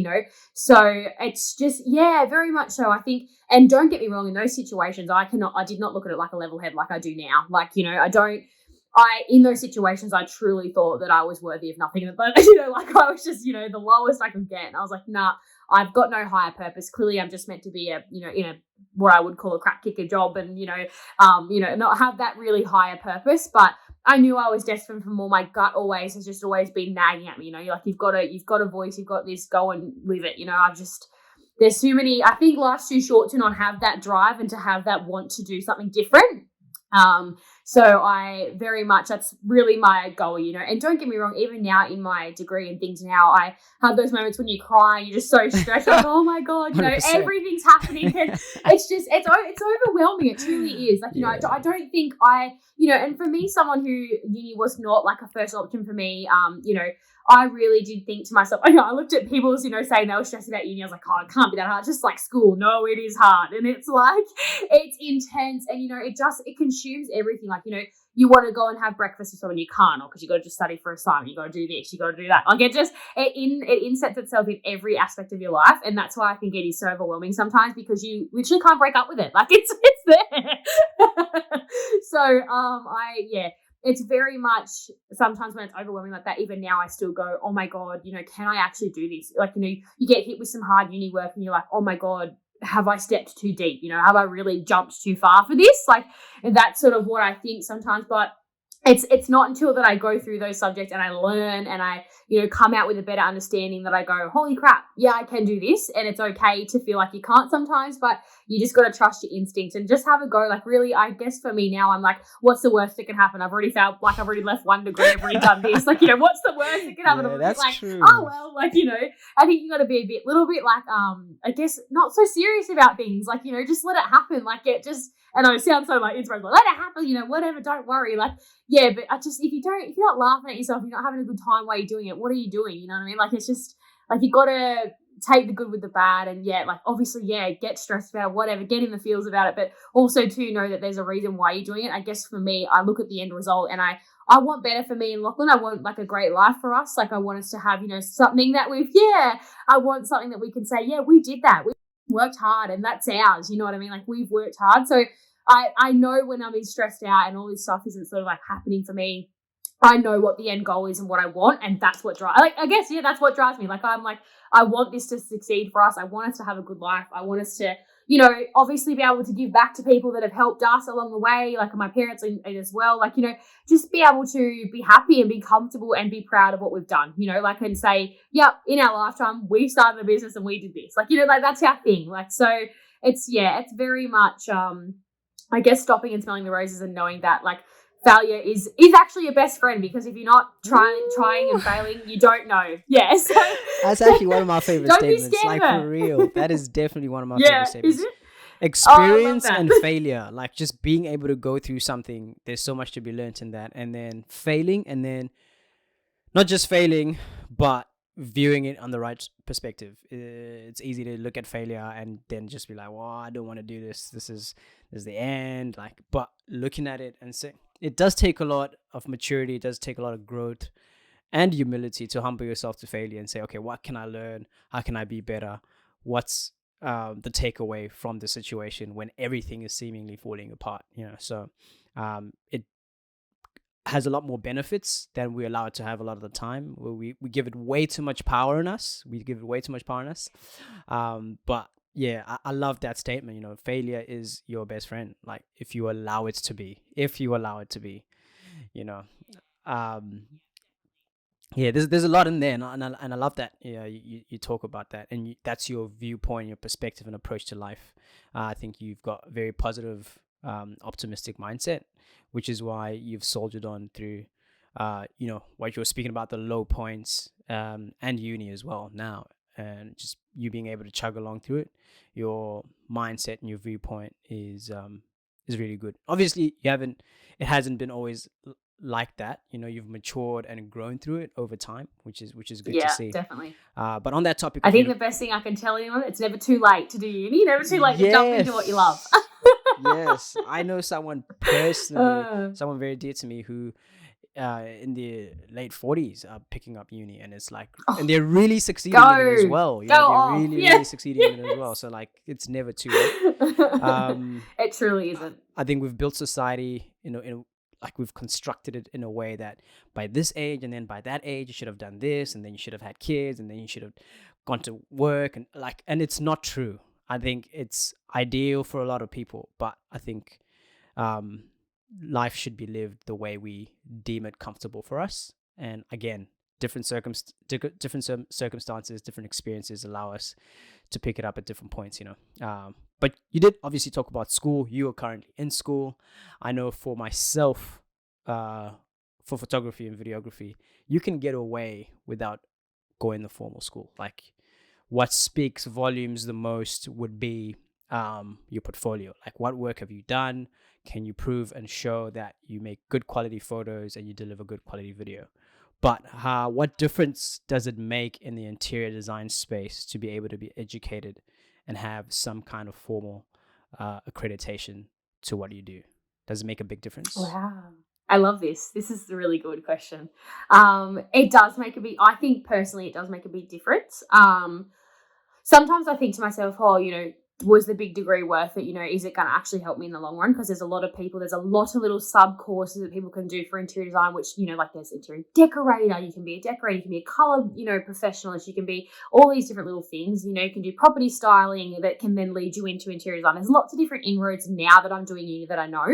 A: so it's just, very much so. I think, and don't get me wrong, in those situations, I did not look at it like a level head like I do now. Like, in those situations, I truly thought that I was worthy of nothing. But, like, I was just, the lowest I could get. And I was like, nah, I've got no higher purpose. Clearly, I'm just meant to be in a what I would call a crap kicker job and, not have that really higher purpose. But I knew I was destined for more. My gut has just always been nagging at me. Like, you've got a voice, you've got this, go and live it. There's too many, I think life's too short to not have that drive and to have that want to do something different. So I very much, that's really my goal, and don't get me wrong, even now in my degree and things now, I have those moments when you cry and you're just so stressed, like, oh my God, 100%. Everything's happening and it's overwhelming. It truly is. Like, I don't think and for me, someone who uni was not like a first option for me, I really did think to myself, I looked at people, saying they were stressed about uni. I was like, oh, it can't be that hard. Just like school. No, it is hard. And it's like, it's intense. And, it consumes everything. Like, you want to go and have breakfast with someone, you can't, or because you got to just study for assignment. You got to do this, you got to do that. Like, it insets itself in every aspect of your life. And that's why I think it is so overwhelming sometimes, because you literally can't break up with it. Like, it's there. So, it's very much sometimes when it's overwhelming like that, even now I still go, oh my God, can I actually do this? Like, you get hit with some hard uni work and you're like, oh my God, have I stepped too deep? Have I really jumped too far for this? Like, and that's sort of what I think sometimes, but it's not until that I go through those subjects and I learn and I, come out with a better understanding that I go, holy crap, yeah, I can do this. And it's okay to feel like you can't sometimes, but you just got to trust your instincts and just have a go. Like, really, I guess for me now, I'm like, what's the worst that can happen? I've already felt like I've already left 1 degree, I've already done this. Like, what's the worst that can happen?
B: Yeah,
A: I'm
B: that's
A: like,
B: true.
A: oh, well, like, I think you got to be little bit like, I guess not so serious about things. Like, just let it happen. Like, and I sound so like inspirational. Let it happen, whatever, don't worry. Like, yeah, but if you're not laughing at yourself, you're not having a good time while you're doing it, what are you doing? You know what I mean? Like, it's just like, you got to take the good with the bad and like, obviously, get stressed about it, whatever, get in the feels about it, but also to know that there's a reason why you're doing it. I guess for me, I look at the end result and I want better for me and Lachlan. I want like a great life for us. Like, I want us to have, something that I want something that we can say, yeah, we did that. We worked hard and that's ours. You know what I mean? Like, we've worked hard. So I know when I'm stressed out and all this stuff isn't sort of like happening for me, I know what the end goal is and what I want, and that's what drives. Like, I guess, that's what drives me. Like, I'm like, I want this to succeed for us. I want us to have a good life. I want us to, obviously be able to give back to people that have helped us along the way, like my parents and as well. Like, just be able to be happy and be comfortable and be proud of what we've done. Like, and say, yeah, in our lifetime we started a business and we did this. Like, like, that's our thing. Like, so it's very much I guess stopping and smelling the roses and knowing that like failure is actually your best friend, because if you're not trying and failing, you don't know. Yeah, so
B: that's actually one of my favorite statements. Like, for real, that is definitely one of my favorite statements. Is it? Experience and failure, like just being able to go through something. There's so much to be learned in that, and then failing, and then not just failing, but viewing it on the right perspective. It's easy to look at failure and then just be like, well, I don't want to do this. This is the end. Like, but looking at it and saying, it does take a lot of maturity. It does take a lot of growth and humility to humble yourself to failure and say, okay, what can I learn? How can I be better? What's the takeaway from the situation when everything is seemingly falling apart? So it has a lot more benefits than we allow it to have a lot of the time. We give it way too much power in us. But yeah, I love that statement. Failure is your best friend. Like, if you allow it to be, Yeah, there's a lot in there, and I love that. Yeah, you talk about that, and that's your viewpoint, your perspective, and approach to life. I think you've got a very positive, optimistic mindset, which is why you've soldiered on through, what you were speaking about, the low points, and uni as well now, and just you being able to chug along through it. Your mindset and your viewpoint is really good. Obviously, it hasn't been always like that. You've matured and grown through it over time, which is good to
A: Yeah,
B: see.
A: definitely.
B: But on that topic
A: I
B: of
A: think the best thing I can tell anyone, it's never too late to do uni, never too late to jump into what you love.
B: Yes, I know someone personally,
A: Uh,
B: someone very dear to me who in the late 40s are picking up uni, and it's like, and they're really succeeding in it as
A: go
B: well.
A: go
B: They're
A: off.
B: really
A: Yeah.
B: really succeeding in it as well. So like, it's never too late.
A: It truly isn't.
B: I think we've built society, like we've constructed it in a way that by this age and then by that age you should have done this, and then you should have had kids, and then you should have gone to work, and it's not true. I think it's ideal for a lot of people, but I think um, life should be lived the way we deem it comfortable for us. And again, different circumstances, different experiences allow us to pick it up at different points. But you did obviously talk about school. You are currently in school. I know for myself, for photography and videography, you can get away without going to formal school. Like, what speaks volumes the most would be your portfolio. Like, what work have you done? Can you prove and show that you make good quality photos and you deliver good quality video? But what difference does it make in the interior design space to be able to be educated and have some kind of formal accreditation to what you do? Does it make a big difference?
A: Wow. I love this. This is a really good question. It does make a big, I think personally, it does make a big difference. Sometimes I think to myself, was the big degree worth it? Is it going to actually help me in the long run? Because there's a lot of little sub courses that people can do for interior design, which, like there's interior decorator, you can be a decorator, you can be a color, professionalist, you can be all these different little things, you can do property styling that can then lead you into interior design. There's lots of different inroads now that I'm doing uni that I know.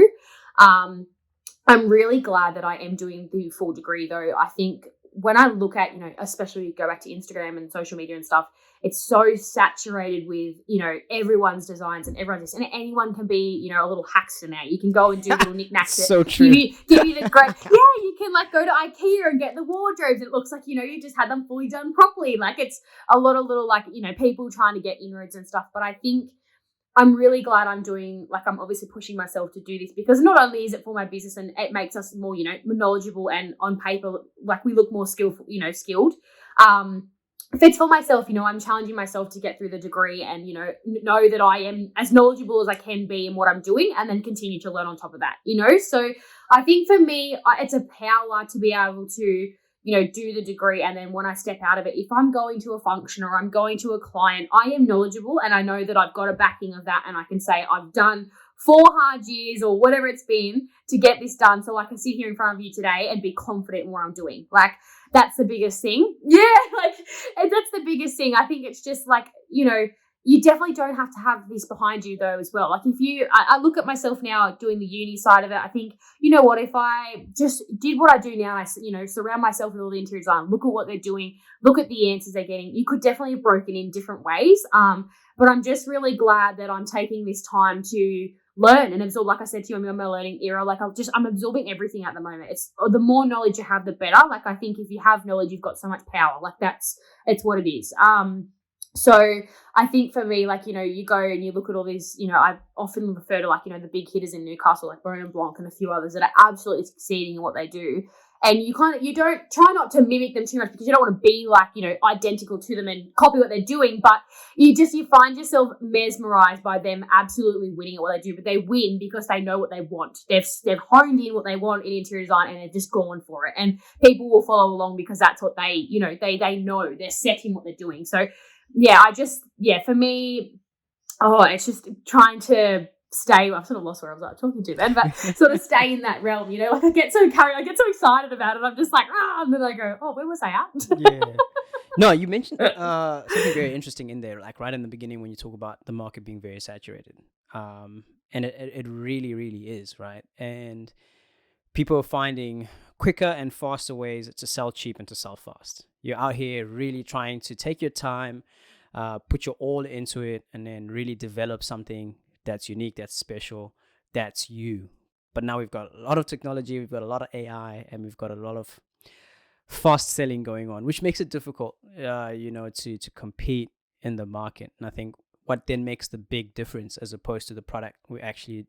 A: I'm really glad that I am doing the full degree though. I think when I look at, especially go back to Instagram and social media and stuff, it's so saturated with, everyone's designs and everyone's this, and anyone can be, a little hackster now. You can go and do little knickknacks.
B: So true.
A: Give you the great, you can like go to IKEA and get the wardrobes. It looks like, you just had them fully done properly. Like, it's a lot of little, like, people trying to get inroads and stuff. But I think I'm really glad I'm obviously pushing myself to do this, because not only is it for my business and it makes us more, knowledgeable, and on paper, like, we look more skillful, skilled. If it's for myself, I'm challenging myself to get through the degree and, know that I am as knowledgeable as I can be in what I'm doing, and then continue to learn on top of that, So I think for me, it's a power to be able to, do the degree. And then when I step out of it, if I'm going to a function or I'm going to a client, I am knowledgeable and I know that I've got a backing of that, and I can say I've done 4 hard years or whatever it's been to get this done, so I can sit here in front of you today and be confident in what I'm doing. Like, that's the biggest thing. Yeah, like, that's the biggest thing. I think it's just like, you definitely don't have to have this behind you though as well. Like, I look at myself now doing the uni side of it, I think, if I just did what I do now, I, surround myself with all the interior design, look at what they're doing, look at the answers they're getting, you could definitely have broken in different ways. But I'm just really glad that I'm taking this time to learn and absorb. Like I said to you, I'm in my learning era. Like, I'm absorbing everything at the moment. It's the more knowledge you have, the better. Like, I think if you have knowledge, you've got so much power. Like, it's what it is. So I think for me, like, you go and you look at all these, I often refer to, like, the big hitters in Newcastle, like Bone and Blanc and a few others that are absolutely succeeding in what they do. And you don't try not to mimic them too much, because you don't want to be like, identical to them and copy what they're doing. But you find yourself mesmerized by them absolutely winning at what they do. But they win because they know what they want. They've honed in what they want in interior design, and they're just going for it. And people will follow along because that's what they know. They're set in what they're doing. So yeah, for me, it's just trying to stay. I've sort of lost where I was like talking to then, but sort of stay in that realm, like I get so excited about it. I'm just like, and then I go, oh, where was I at?
B: Yeah. No, you mentioned something very interesting in there, like right in the beginning when you talk about the market being very saturated. And it really, really is, right? And people are finding quicker and faster ways to sell cheap and to sell fast. You're out here really trying to take your time, put your all into it, and then really develop something that's unique, that's special, that's you. But now we've got a lot of technology, we've got a lot of AI, and we've got a lot of fast selling going on, which makes it difficult, to compete in the market. And I think what then makes the big difference as opposed to the product we actually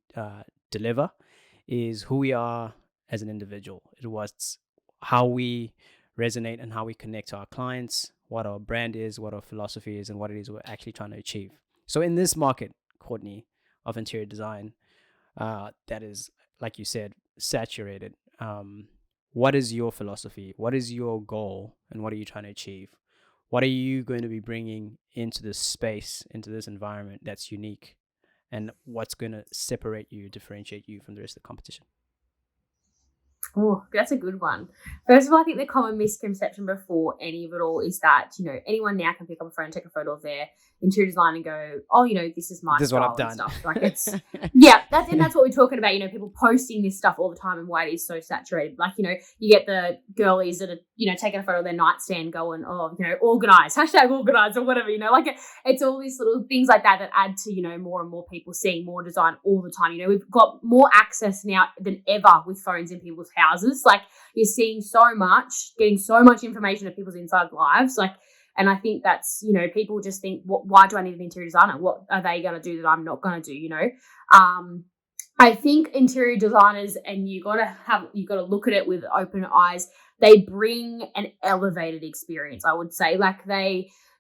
B: deliver is who we are as an individual. It was how we resonate and how we connect to our clients, what our brand is, what our philosophy is, and what it is we're actually trying to achieve. So in this market, Courtney, of interior design, that is, like you said, saturated. What is your philosophy? What is your goal? And what are you trying to achieve? What are you going to be bringing into this space, into this environment that's unique? And what's going to separate you, differentiate you from the rest of the competition?
A: Oh, that's a good one. First of all, I think the common misconception before any of it all is that, anyone now can pick up a phone, take a photo of their interior design and go, oh, this is my style and stuff. Like it's, that's what we're talking about. People posting this stuff all the time and why it is so saturated. Like, you get the girlies that are, taking a photo of their nightstand going, oh, organize, #organize or whatever, it's all these little things like that add to, more and more people seeing more design all the time. We've got more access now than ever with phones in people's houses. Like you're seeing so much, getting so much information of people's inside lives. And I think that's, people just think, why do I need an interior designer? What are they going to do that I'm not going to do, I think interior designers, and you got to look at it with open eyes. They bring an elevated experience, I would say.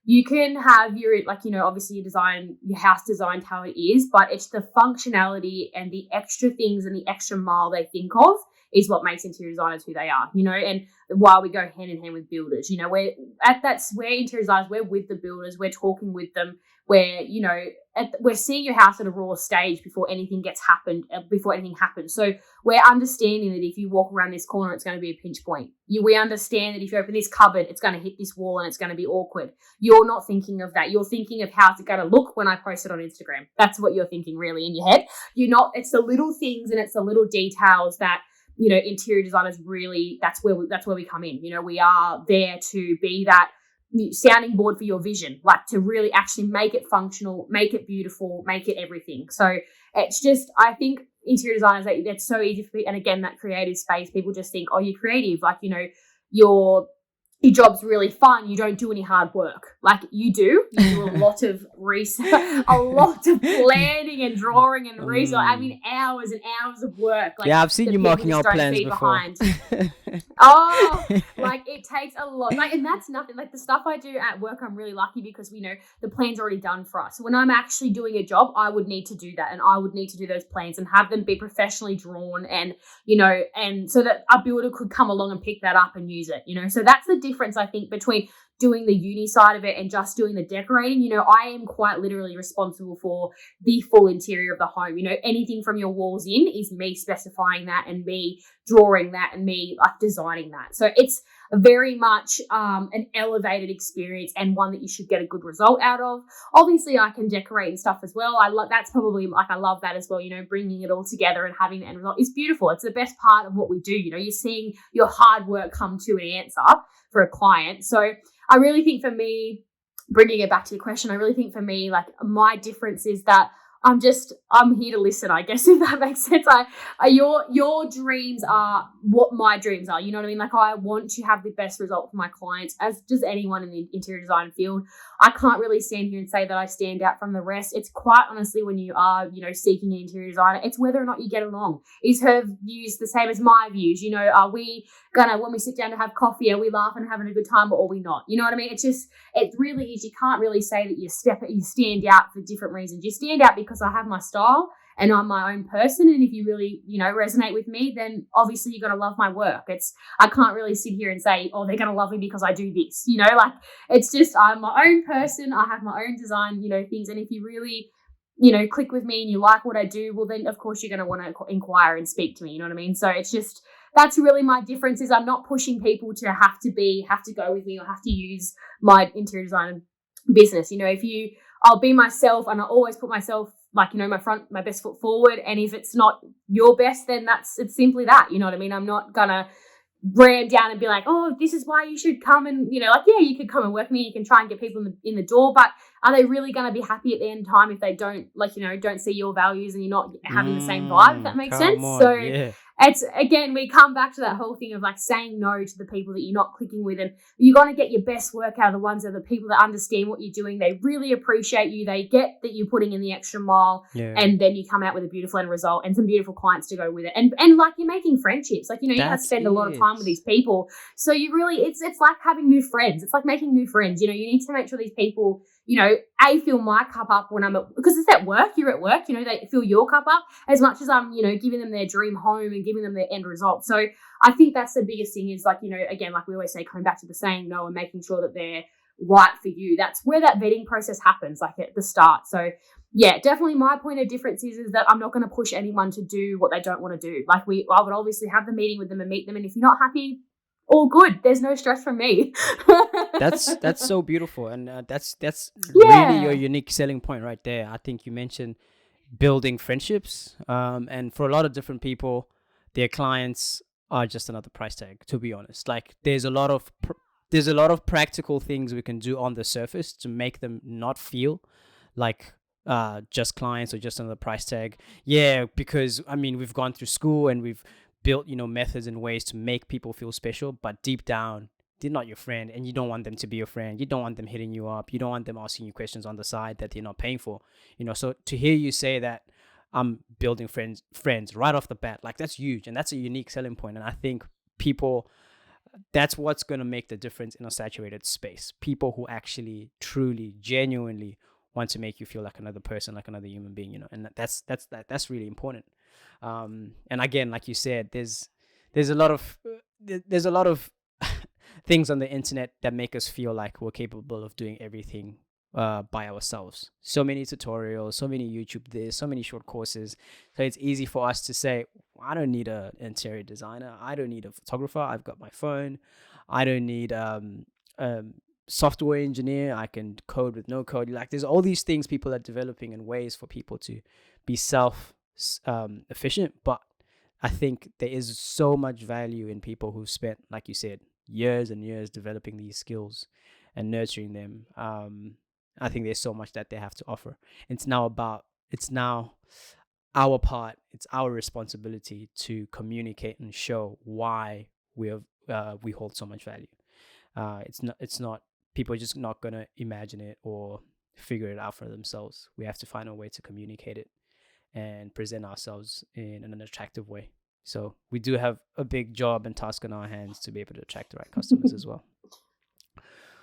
A: You can have your, obviously your house designed how it is, but it's the functionality and the extra things and the extra mile they think of is what makes interior designers who they are, and while we go hand in hand with builders, that's where interior designers, we're with the builders, we're talking with them, we're seeing your house at a raw stage before anything happens. So we're understanding that if you walk around this corner, it's going to be a pinch point. We understand that if you open this cupboard, it's going to hit this wall and it's going to be awkward. You're not thinking of that. You're thinking of how's it going to look when I post it on Instagram. That's what you're thinking really in your head. It's the little things and it's the little details that, interior designers really, that's where we come in. We are there to be that sounding board for your vision, to really actually make it functional, make it beautiful, make it everything. So it's just, I think interior designers, that's so easy for me. And again, that creative space, people just think, oh, you're creative. Your job's really fun. You don't do any hard work. You do a lot of research, a lot of planning and drawing and research. I mean, hours and hours of work.
B: I've seen you marking out plans before.
A: It takes a lot. And that's nothing. The stuff I do at work, I'm really lucky because we know the plan's already done for us. So when I'm actually doing a job, I would need to do that, and I would need to do those plans and have them be professionally drawn, and and so that a builder could come along and pick that up and use it. So that's the difference, I think, between doing the uni side of it and just doing the decorating. I am quite literally responsible for the full interior of the home. Anything from your walls in is me specifying that and me drawing that and me designing that. So it's very much an elevated experience and one that you should get a good result out of. Obviously, I can decorate and stuff as well. I love that as well. Bringing it all together and having the end result is beautiful. It's the best part of what we do. You're seeing your hard work come to an answer for a client. So I really think for me, bringing it back to your question, I really think for me, my difference is that I'm here to listen, I guess, if that makes sense. Your dreams are what my dreams are. You know what I mean? I want to have the best result for my clients, as does anyone in the interior design field. I can't really stand here and say that I stand out from the rest. It's quite honestly, when you are, seeking an interior designer, it's whether or not you get along. Is her views the same as my views? Are we gonna, when we sit down to have coffee, are we laughing and having a good time, or are we not? You know what I mean? It really is. You can't really say that you stand out for different reasons. You stand out because I have my style and I'm my own person, and if you really resonate with me, then obviously you're going to love my work. I can't really sit here and say, oh, they're going to love me because I do this. It's just, I'm my own person. I have my own design things, and if you really click with me and you like what I do, well then of course you're going to want to inquire and speak to me. You know what I mean? So it's just, that's really my difference, is I'm not pushing people to have to go with me or have to use my interior design business. I'll be myself, and I always put myself like, my best foot forward. And if it's not your best, then it's simply that, you know what I mean? I'm not gonna ram down and be like, oh, this is why you should come, and like, yeah, you could come and work with me, you can try and get people in the door, but are they really going to be happy at the end of time if they don't, like, don't see your values and you're not having the same vibe, if that makes sense? So
B: yeah.
A: It's, again, we come back to that whole thing of like saying no to the people that you're not clicking with, and you're going to get your best work out of the ones that are the people that understand what you're doing. They really appreciate you. They get that you're putting in the extra mile, and then you come out with a beautiful end result and some beautiful clients to go with it. And like, you're making friendships. Like, you have to spend a lot of time with these people. So you really, it's like having new friends. It's like making new friends. You need to make sure these people, A, fill my cup up when I'm because it's at work, you're at work, they fill your cup up as much as I'm, giving them their dream home and giving them their end result. So I think that's the biggest thing is, like, again, like we always say, coming back to the saying no and making sure that they're right for you. That's where that vetting process happens, like at the start. So yeah, definitely my point of difference is that I'm not going to push anyone to do what they don't want to do. Like I would obviously have the meeting with them and meet them. And if you're not happy, all good. There's no stress from me.
B: That's so beautiful, and that's really your unique selling point right there. I think you mentioned building friendships, and for a lot of different people, their clients are just another price tag. To be honest, like there's a lot of practical things we can do on the surface to make them not feel like just clients or just another price tag. Yeah, because I mean, we've gone through school and we've built, methods and ways to make people feel special, but deep down, they're not your friend, and you don't want them to be your friend. You don't want them hitting you up. You don't want them asking you questions on the side that they're not paying for. So to hear you say that I'm building friends right off the bat, like that's huge, and that's a unique selling point. And I think that's what's going to make the difference in a saturated space. People who actually, truly, genuinely want to make you feel like another person, like another human being, and that's really important. And again, like you said, there's a lot of things on the internet that make us feel like we're capable of doing everything by ourselves. So many tutorials, so many YouTube this, so many short courses. So it's easy for us to say, I don't need an interior designer. I don't need a photographer. I've got my phone. I don't need software engineer. I can code with no code. Like there's all these things people are developing and ways for people to be efficient, but I think there is so much value in people who've spent, like you said, years and years developing these skills and nurturing them. I think there's so much that they have to offer. It's now our part. It's our responsibility to communicate and show why we hold so much value. It's not people are just not gonna imagine it or figure it out for themselves. We have to find a way to communicate it and present ourselves in an attractive way. So we do have a big job and task on our hands to be able to attract the right customers as well.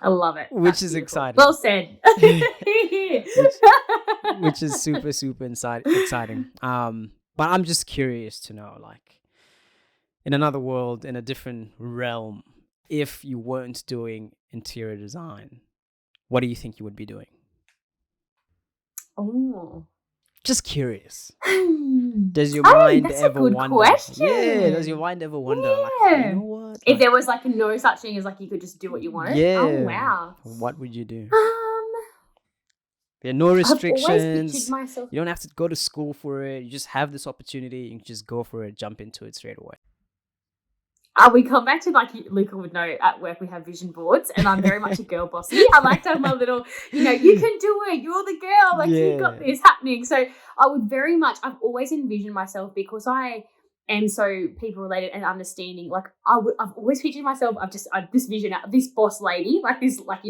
A: I love it.
B: Which That's is beautiful. Exciting.
A: Well said.
B: which is super, super exciting. But I'm just curious to know, like, in another world, in a different realm, if you weren't doing interior design, what do you think you would be doing?
A: Oh.
B: Just curious. Does your mind
A: that's
B: ever
A: a good
B: wonder?
A: Question.
B: Yeah. Does your mind ever wonder?
A: Yeah.
B: Like, you know what?
A: If there was like no such thing as like you could just do what you wanted.
B: Yeah.
A: Oh wow.
B: What would you do? There are no restrictions.
A: I've always pictured myself.
B: You don't have to go to school for it. You just have this opportunity. You can just go for it, jump into it straight away.
A: We come back to, like, Luca would know, at work we have vision boards, and I'm very much a girl bossy. I like to have my little, you can do it. You're the girl. Like, you've got this happening. So I would very much, I've always envisioned myself, because I am so people related and understanding. Like, I've always pictured myself, this vision, this boss lady, like this, like,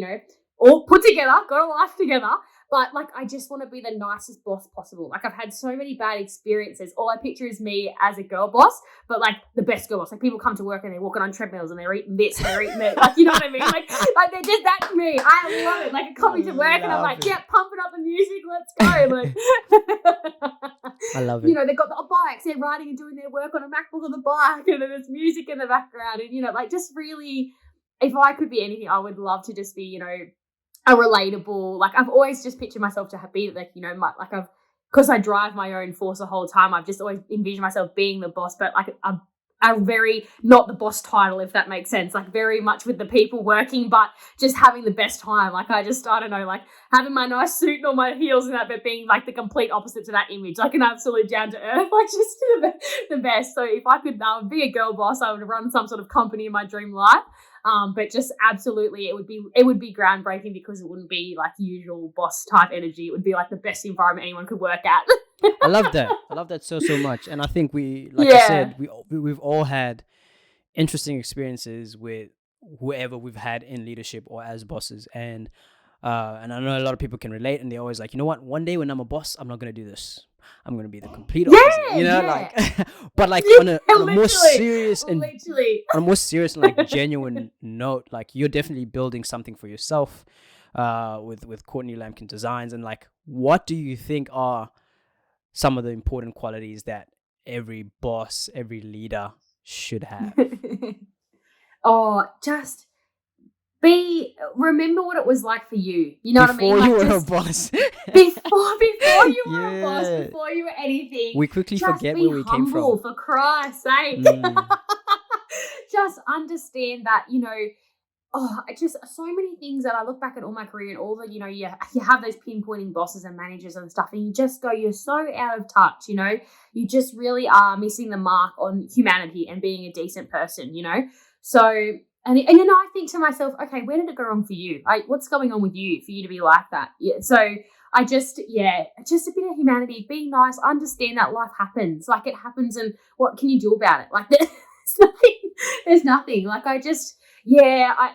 A: all put together, got a life together. But, like, I just want to be the nicest boss possible. Like, I've had so many bad experiences. All I picture is me as a girl boss, but, like, the best girl boss. Like, people come to work and they're walking on treadmills and they're eating this and they're eating that. Like, you know what I mean? Like they're just that to me. I love it. Like, I come into work and I'm like, yeah, pumping up the music. Let's go. Like,
B: I love it.
A: They've got the bikes. They're riding and doing their work on a MacBook on the bike. And then there's music in the background. And, like, just really, if I could be anything, I would love to just be, a relatable, like, I've always just pictured myself to be, like, because I drive my own force the whole time, I've just always envisioned myself being the boss, but like a are very not the boss title, if that makes sense, like very much with the people working, but just having the best time. Like I don't know, like having my nice suit and all my heels and that, but being like the complete opposite to that image, like an absolute down to earth, like just the best. So if I could be a girl boss, I would run some sort of company in my dream life. But just absolutely, it would be groundbreaking because it wouldn't be like usual boss type energy. It would be like the best environment anyone could work at.
B: I love that. I love that so much. And I think I said, we've all had interesting experiences with whoever we've had in leadership or as bosses. And I know a lot of people can relate, and they're always like, you know what? One day when I'm a boss, I'm not going to do this. I'm going to be the complete opposite, you know, like, but like on a more serious and like genuine note, like you're definitely building something for yourself, with Courtney Lambkin Designs. And like, what do you think are some of the important qualities that every boss, every leader should have?
A: Just remember what it was like for you. You know
B: before
A: what I mean?
B: Before you were a boss.
A: before you were a boss, before you were anything.
B: We quickly forget where we came from.
A: For Christ's sake. Just understand that, you know, just so many things that I look back at all my career and all the, you know, you have those pinpointing bosses and managers and stuff, and you just go, you're so out of touch, you know, you just really are missing the mark on humanity and being a decent person, you know. So, and you know, I think to myself, okay, where did it go wrong for you? What's going on with you for you to be like that? Yeah. So just a bit of humanity, be nice, understand that life happens, like it happens, and what can you do about it? Like there's nothing. Like I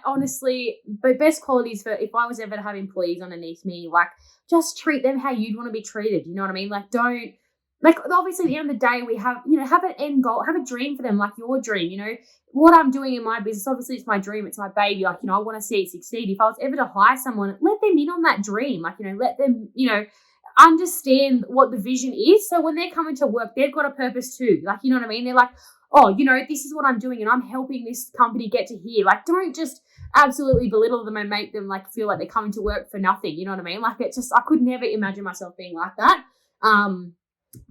A: honestly, the best qualities for if I was ever to have employees underneath me, like just treat them how you'd want to be treated. You know what I mean? Like don't, like obviously at the end of the day we have, you know, have an end goal, have a dream for them, like your dream, you know, what I'm doing in my business, obviously it's my dream, it's my baby, like, you know, I want to see it succeed. If I was ever to hire someone, let them in on that dream, like, you know, let them, you know, understand what the vision is. So when they're coming to work, they've got a purpose too. Like, you know what I mean? They're like, oh, you know, this is what I'm doing and I'm helping this company get to here. Like, don't just absolutely belittle them and make them like feel like they're coming to work for nothing. You know what I mean? Like, I could never imagine myself being like that.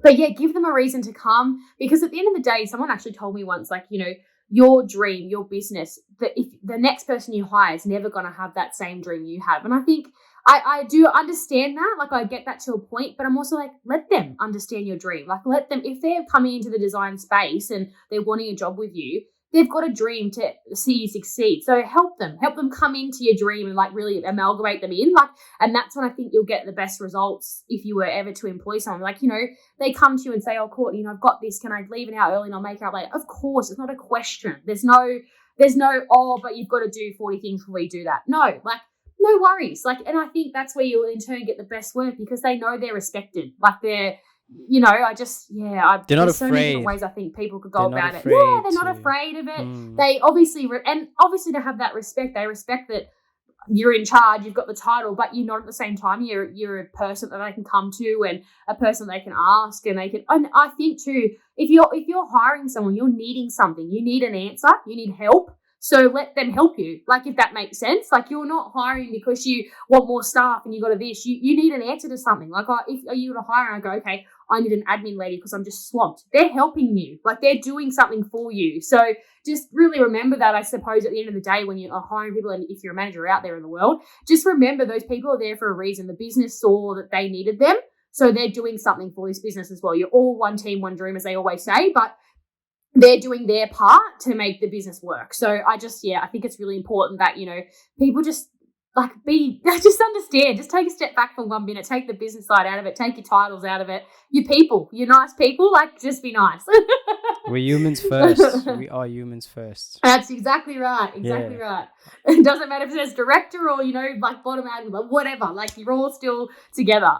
A: But yeah, give them a reason to come, because at the end of the day, someone actually told me once, like, you know, your dream, your business, that if the next person you hire is never going to have that same dream you have. And I think I do understand that. Like, I get that to a point, but I'm also like, let them understand your dream. Like, let them, if they're coming into the design space and they're wanting a job with you, they've got a dream to see you succeed. So help them come into your dream and like really amalgamate them in. Like, and that's when I think you'll get the best results if you were ever to employ someone. Like, you know, they come to you and say, oh, Courtney, you know, I've got this. Can I leave an hour early and I'll make it out later? Of course, it's not a question. There's no, oh, but you've got to do 40 things before you do that. No, like, no worries. Like, and I think that's where you'll in turn get the best work, because they know they're respected. Like, they're, you know, they're not afraid. So many different ways I think people could go about it. Yeah, they're not afraid of it. They obviously, obviously to have that respect, they respect that you're in charge, you've got the title, but you're not at the same time. You're a person that they can come to and a person they can ask, and they can. And I think too, if you're hiring someone, you're needing something, you need an answer, you need help. So let them help you, like, if that makes sense. Like, you're not hiring because you want more staff and you got this. You need an answer to something. Like, if you were to hire and I go, okay, I need an admin lady because I'm just swamped. They're helping you. Like, they're doing something for you. So just really remember that, I suppose, at the end of the day when you are hiring people, and if you're a manager out there in the world, just remember those people are there for a reason. The business saw that they needed them. So they're doing something for this business as well. You're all one team, one dream, as they always say, but they're doing their part to make the business work. So I think it's really important that, you know, people just like just understand, just take a step back for 1 minute, take the business side out of it, take your titles out of it. You're people, you're nice people, like, just be nice.
B: We're humans first. We are humans first.
A: That's exactly right. Right. It doesn't matter if it says director or, you know, like bottom admin, whatever, like, you're all still together.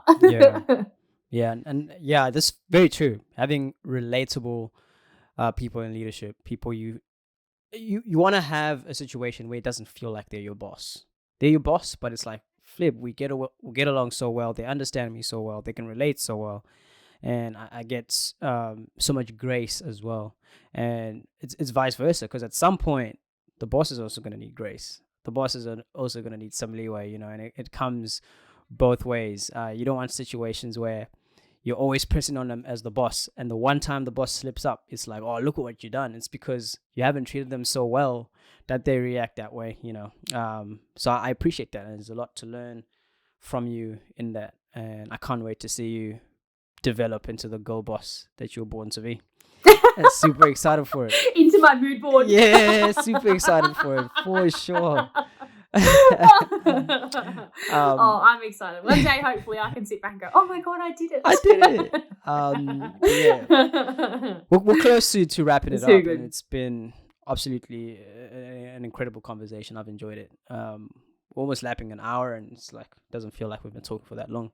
B: Yeah, that's very true. Having relatable people in leadership, people you want to have a situation where it doesn't feel like they're your boss. They're your boss, but it's like, flip, we get along so well. They understand me so well. They can relate so well, and I get so much grace as well. And it's vice versa, because at some point the boss is also going to need grace. The bosses are also going to need some leeway, you know, and it comes both ways. You don't want situations where, you're always pressing on them as the boss. And the one time the boss slips up, it's like, oh, look at what you've done. It's because you haven't treated them so well that they react that way, you know. So I appreciate that. And there's a lot to learn from you in that. And I can't wait to see you develop into the girl boss that you were born to be. I'm super excited for it.
A: Into my mood board.
B: Yeah, super excited for it, for sure.
A: I'm excited. One day, hopefully, I can sit back and go, "Oh my god, I did it!
B: I did it!" Yeah, we're close to wrapping it up, and it's been absolutely an incredible conversation. I've enjoyed it. Almost lapping an hour, and it's like doesn't feel like we've been talking for that long.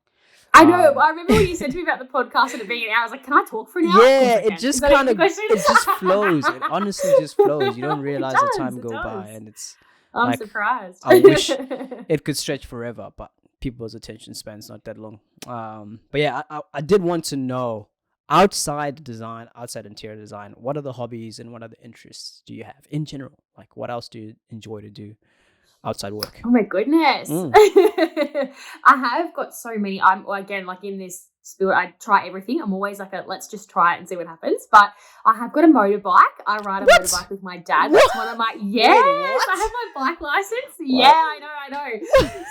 A: I know. I remember when you said to me about the podcast and it being an hour. I was like, "Can I talk for an hour?"
B: Yeah, it just kind of it just flows. It honestly just flows. You don't realize the time go by, and it's.
A: I'm surprised.
B: I wish it could stretch forever, but people's attention span's not that long. But yeah, I did want to know, outside design, outside interior design, what are the hobbies and what are the interests do you have in general? Like, what else do you enjoy to do outside work?
A: Oh my goodness. I have got so many. Again, like in this spirit, I try everything. I'm always like let's just try it and see what happens. But I have got a motorbike. I ride a motorbike with my dad. That's one of my I have my bike license. What? Yeah, I know.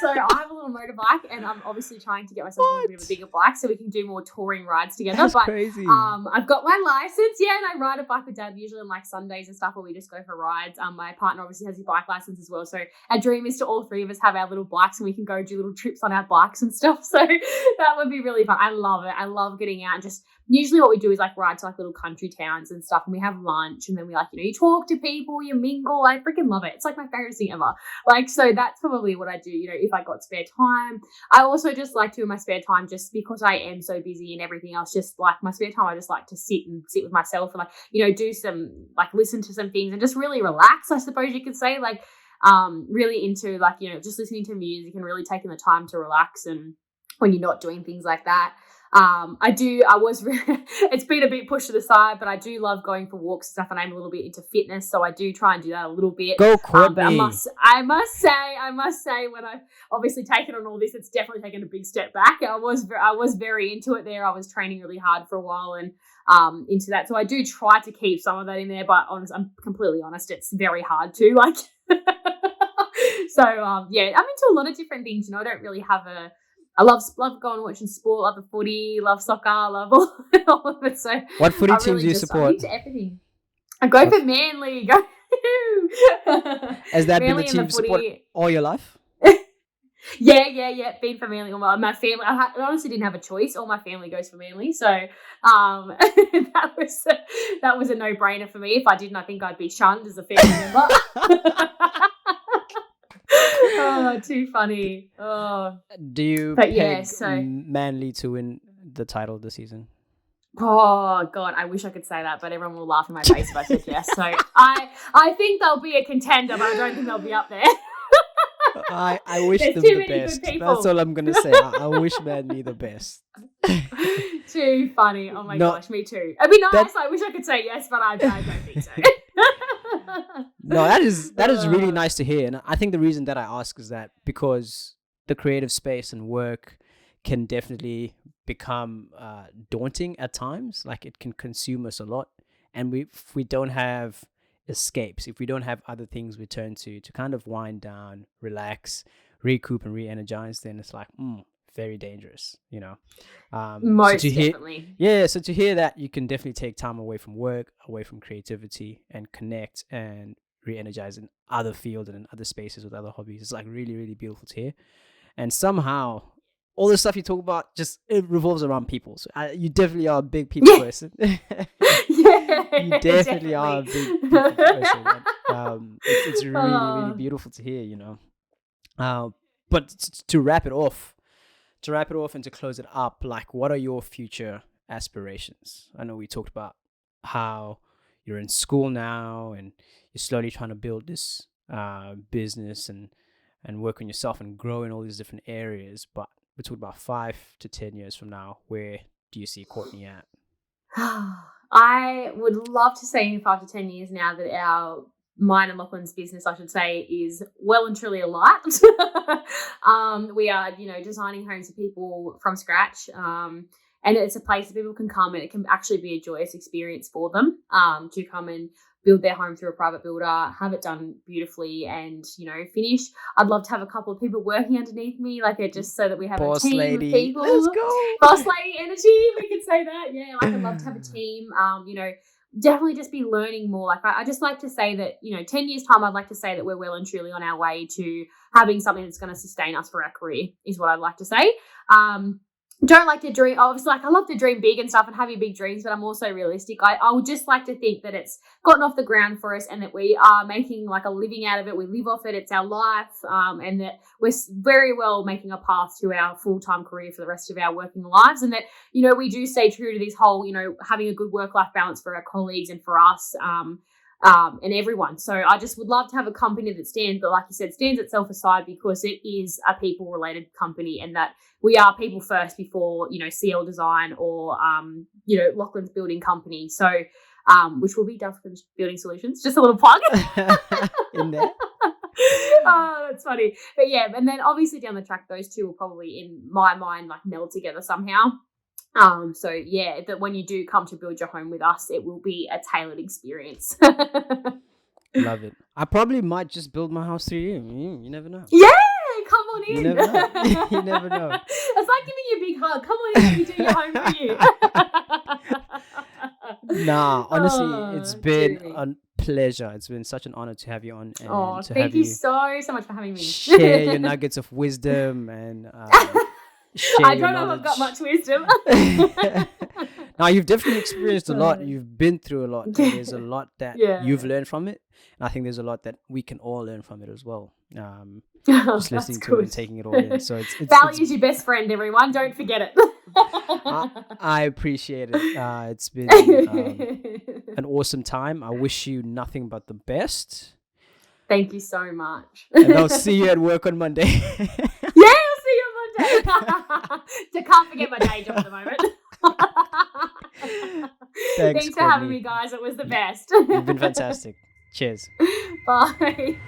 A: So I have a little motorbike, and I'm obviously trying to get myself a little bit of a bigger bike so we can do more touring rides together.
B: That's crazy.
A: I've got my license, and I ride a bike with dad usually on like Sundays and stuff where we just go for rides. My partner obviously has his bike license as well. So our dream is to all three of us have our little bikes and we can go do little trips on our bikes and stuff. So that would be really fun. I love it. I love getting out and just usually what we do is like ride to like little country towns and stuff, and we have lunch, and then we you talk to people, you mingle. I freaking love it. It's like my favorite thing ever. Like, so that's probably what I do, if I got spare time. I also just like to in my spare time, just because I am so busy and everything else, just like my spare time, I just like to sit with myself and do some listen to some things and just really relax, I suppose you could say, really into just listening to music and really taking the time to relax, and when you're not doing things like that. It's been a bit pushed to the side, but I do love going for walks and stuff, and I'm a little bit into fitness, so I do try and do that a little bit.
B: Go, Courtney.
A: But I must say, when I've obviously taken on all this, it's definitely taken a big step back. I was very into it there. I was training really hard for a while and into that, so I do try to keep some of that in there. But I'm completely honest, it's very hard to So I'm into a lot of different things. I don't really have I love going and watching sport, love the footy, love soccer, love all of it. So
B: what footy teams do you support?
A: I'm into everything. I go for Manly. Go.
B: Has that been the team you support all your life?
A: Yeah. Been for Manly. My family. I honestly didn't have a choice. All my family goes for Manly, so that was a no-brainer for me. If I didn't, I think I'd be shunned as a family member. Oh, too funny. Oh.
B: Do you peg Manly to win the title this season?
A: Oh God, I wish I could say that, but everyone will laugh in my face if I said yes. So I think they'll be a contender, but I don't think they'll be up there.
B: I wish them the best. That's all I'm gonna say. I wish Manly the best.
A: Too funny. Oh my gosh, me too. It'd be nice. I wish I could say yes, but I don't think so.
B: No, that is really nice to hear, and I think the reason that I ask is that because the creative space and work can definitely become daunting at times. Like, it can consume us a lot, and if we don't have escapes, if we don't have other things we turn to kind of wind down, relax, recoup, and re-energize, then it's like very dangerous,
A: Most definitely.
B: So to hear that you can definitely take time away from work, away from creativity, and connect and re-energize in other fields and in other spaces with other hobbies, it's like really, really beautiful to hear. And somehow all the stuff you talk about it revolves around people. So you definitely are a big people person. You definitely are a big people person. It's really, really beautiful to hear, but to wrap it off and to close it up, like, what are your future aspirations? I know we talked about how you're in school now and you're slowly trying to build this business and work on yourself and grow in all these different areas, but we're talking about 5 to 10 years from now. Where do you see Courtney at?
A: I would love to say in 5 to 10 years now that mine and Lachlan's business, I should say, is well and truly alight. We are, designing homes for people from scratch. And it's a place that people can come and it can actually be a joyous experience for them to come and build their home through a private builder, have it done beautifully and, finish. I'd love to have a couple of people working underneath me, like just so that we have
B: Boss
A: a team
B: lady.
A: of people.
B: Let's go.
A: Boss lady energy, we could say that. Yeah, like I'd love to have a team, definitely just be learning more. Like I just like to say that, 10 years time, I'd like to say that we're well and truly on our way to having something that's going to sustain us for our career is what I'd like to say. Don't like to dream. Obviously, I love to dream big and stuff and have your big dreams, but I'm also realistic. I would just like to think that it's gotten off the ground for us and that we are making like a living out of it. We live off it. It's our life, and that we're very well making a path to our full-time career for the rest of our working lives. And that, we do stay true to this whole, having a good work-life balance for our colleagues and for us, and everyone. So I just would love to have a company that stands itself aside because it is a people-related company and that we are people first before, CL Design or, Lachlan's building company. So, which will be Duffman's Building Solutions. Just a little plug.
B: In there.
A: Oh, that's funny. But yeah, and then obviously down the track, those two will probably, in my mind, like meld together somehow. So yeah, that when you do come to build your home with us, it will be a tailored experience.
B: Love it. I probably might just build my house through you. You never know.
A: Yeah, come on in.
B: You never know. You never know.
A: It's like giving you a big hug. Come on in, let me do your home for you.
B: Nah, honestly, it's been a pleasure. It's been such an honor to have you on. And to
A: thank
B: have
A: you so much for having me.
B: Share your nuggets of wisdom and
A: I don't know if I've got much wisdom.
B: Now, you've definitely experienced a lot. You've been through a lot. And there's a lot that you've learned from it. And I think there's a lot that we can all learn from it as well. Just listening to it and taking it all in. So it's
A: value is your best friend, everyone. Don't forget it.
B: I appreciate it. It's been an awesome time. I wish you nothing but the best.
A: Thank you so much.
B: And I'll see you at work on Monday.
A: Yeah, I'll see you on Monday. I can't forget my day job at the moment.
B: Thanks
A: for having me, guys. It was the best.
B: You've been fantastic. Cheers.
A: Bye.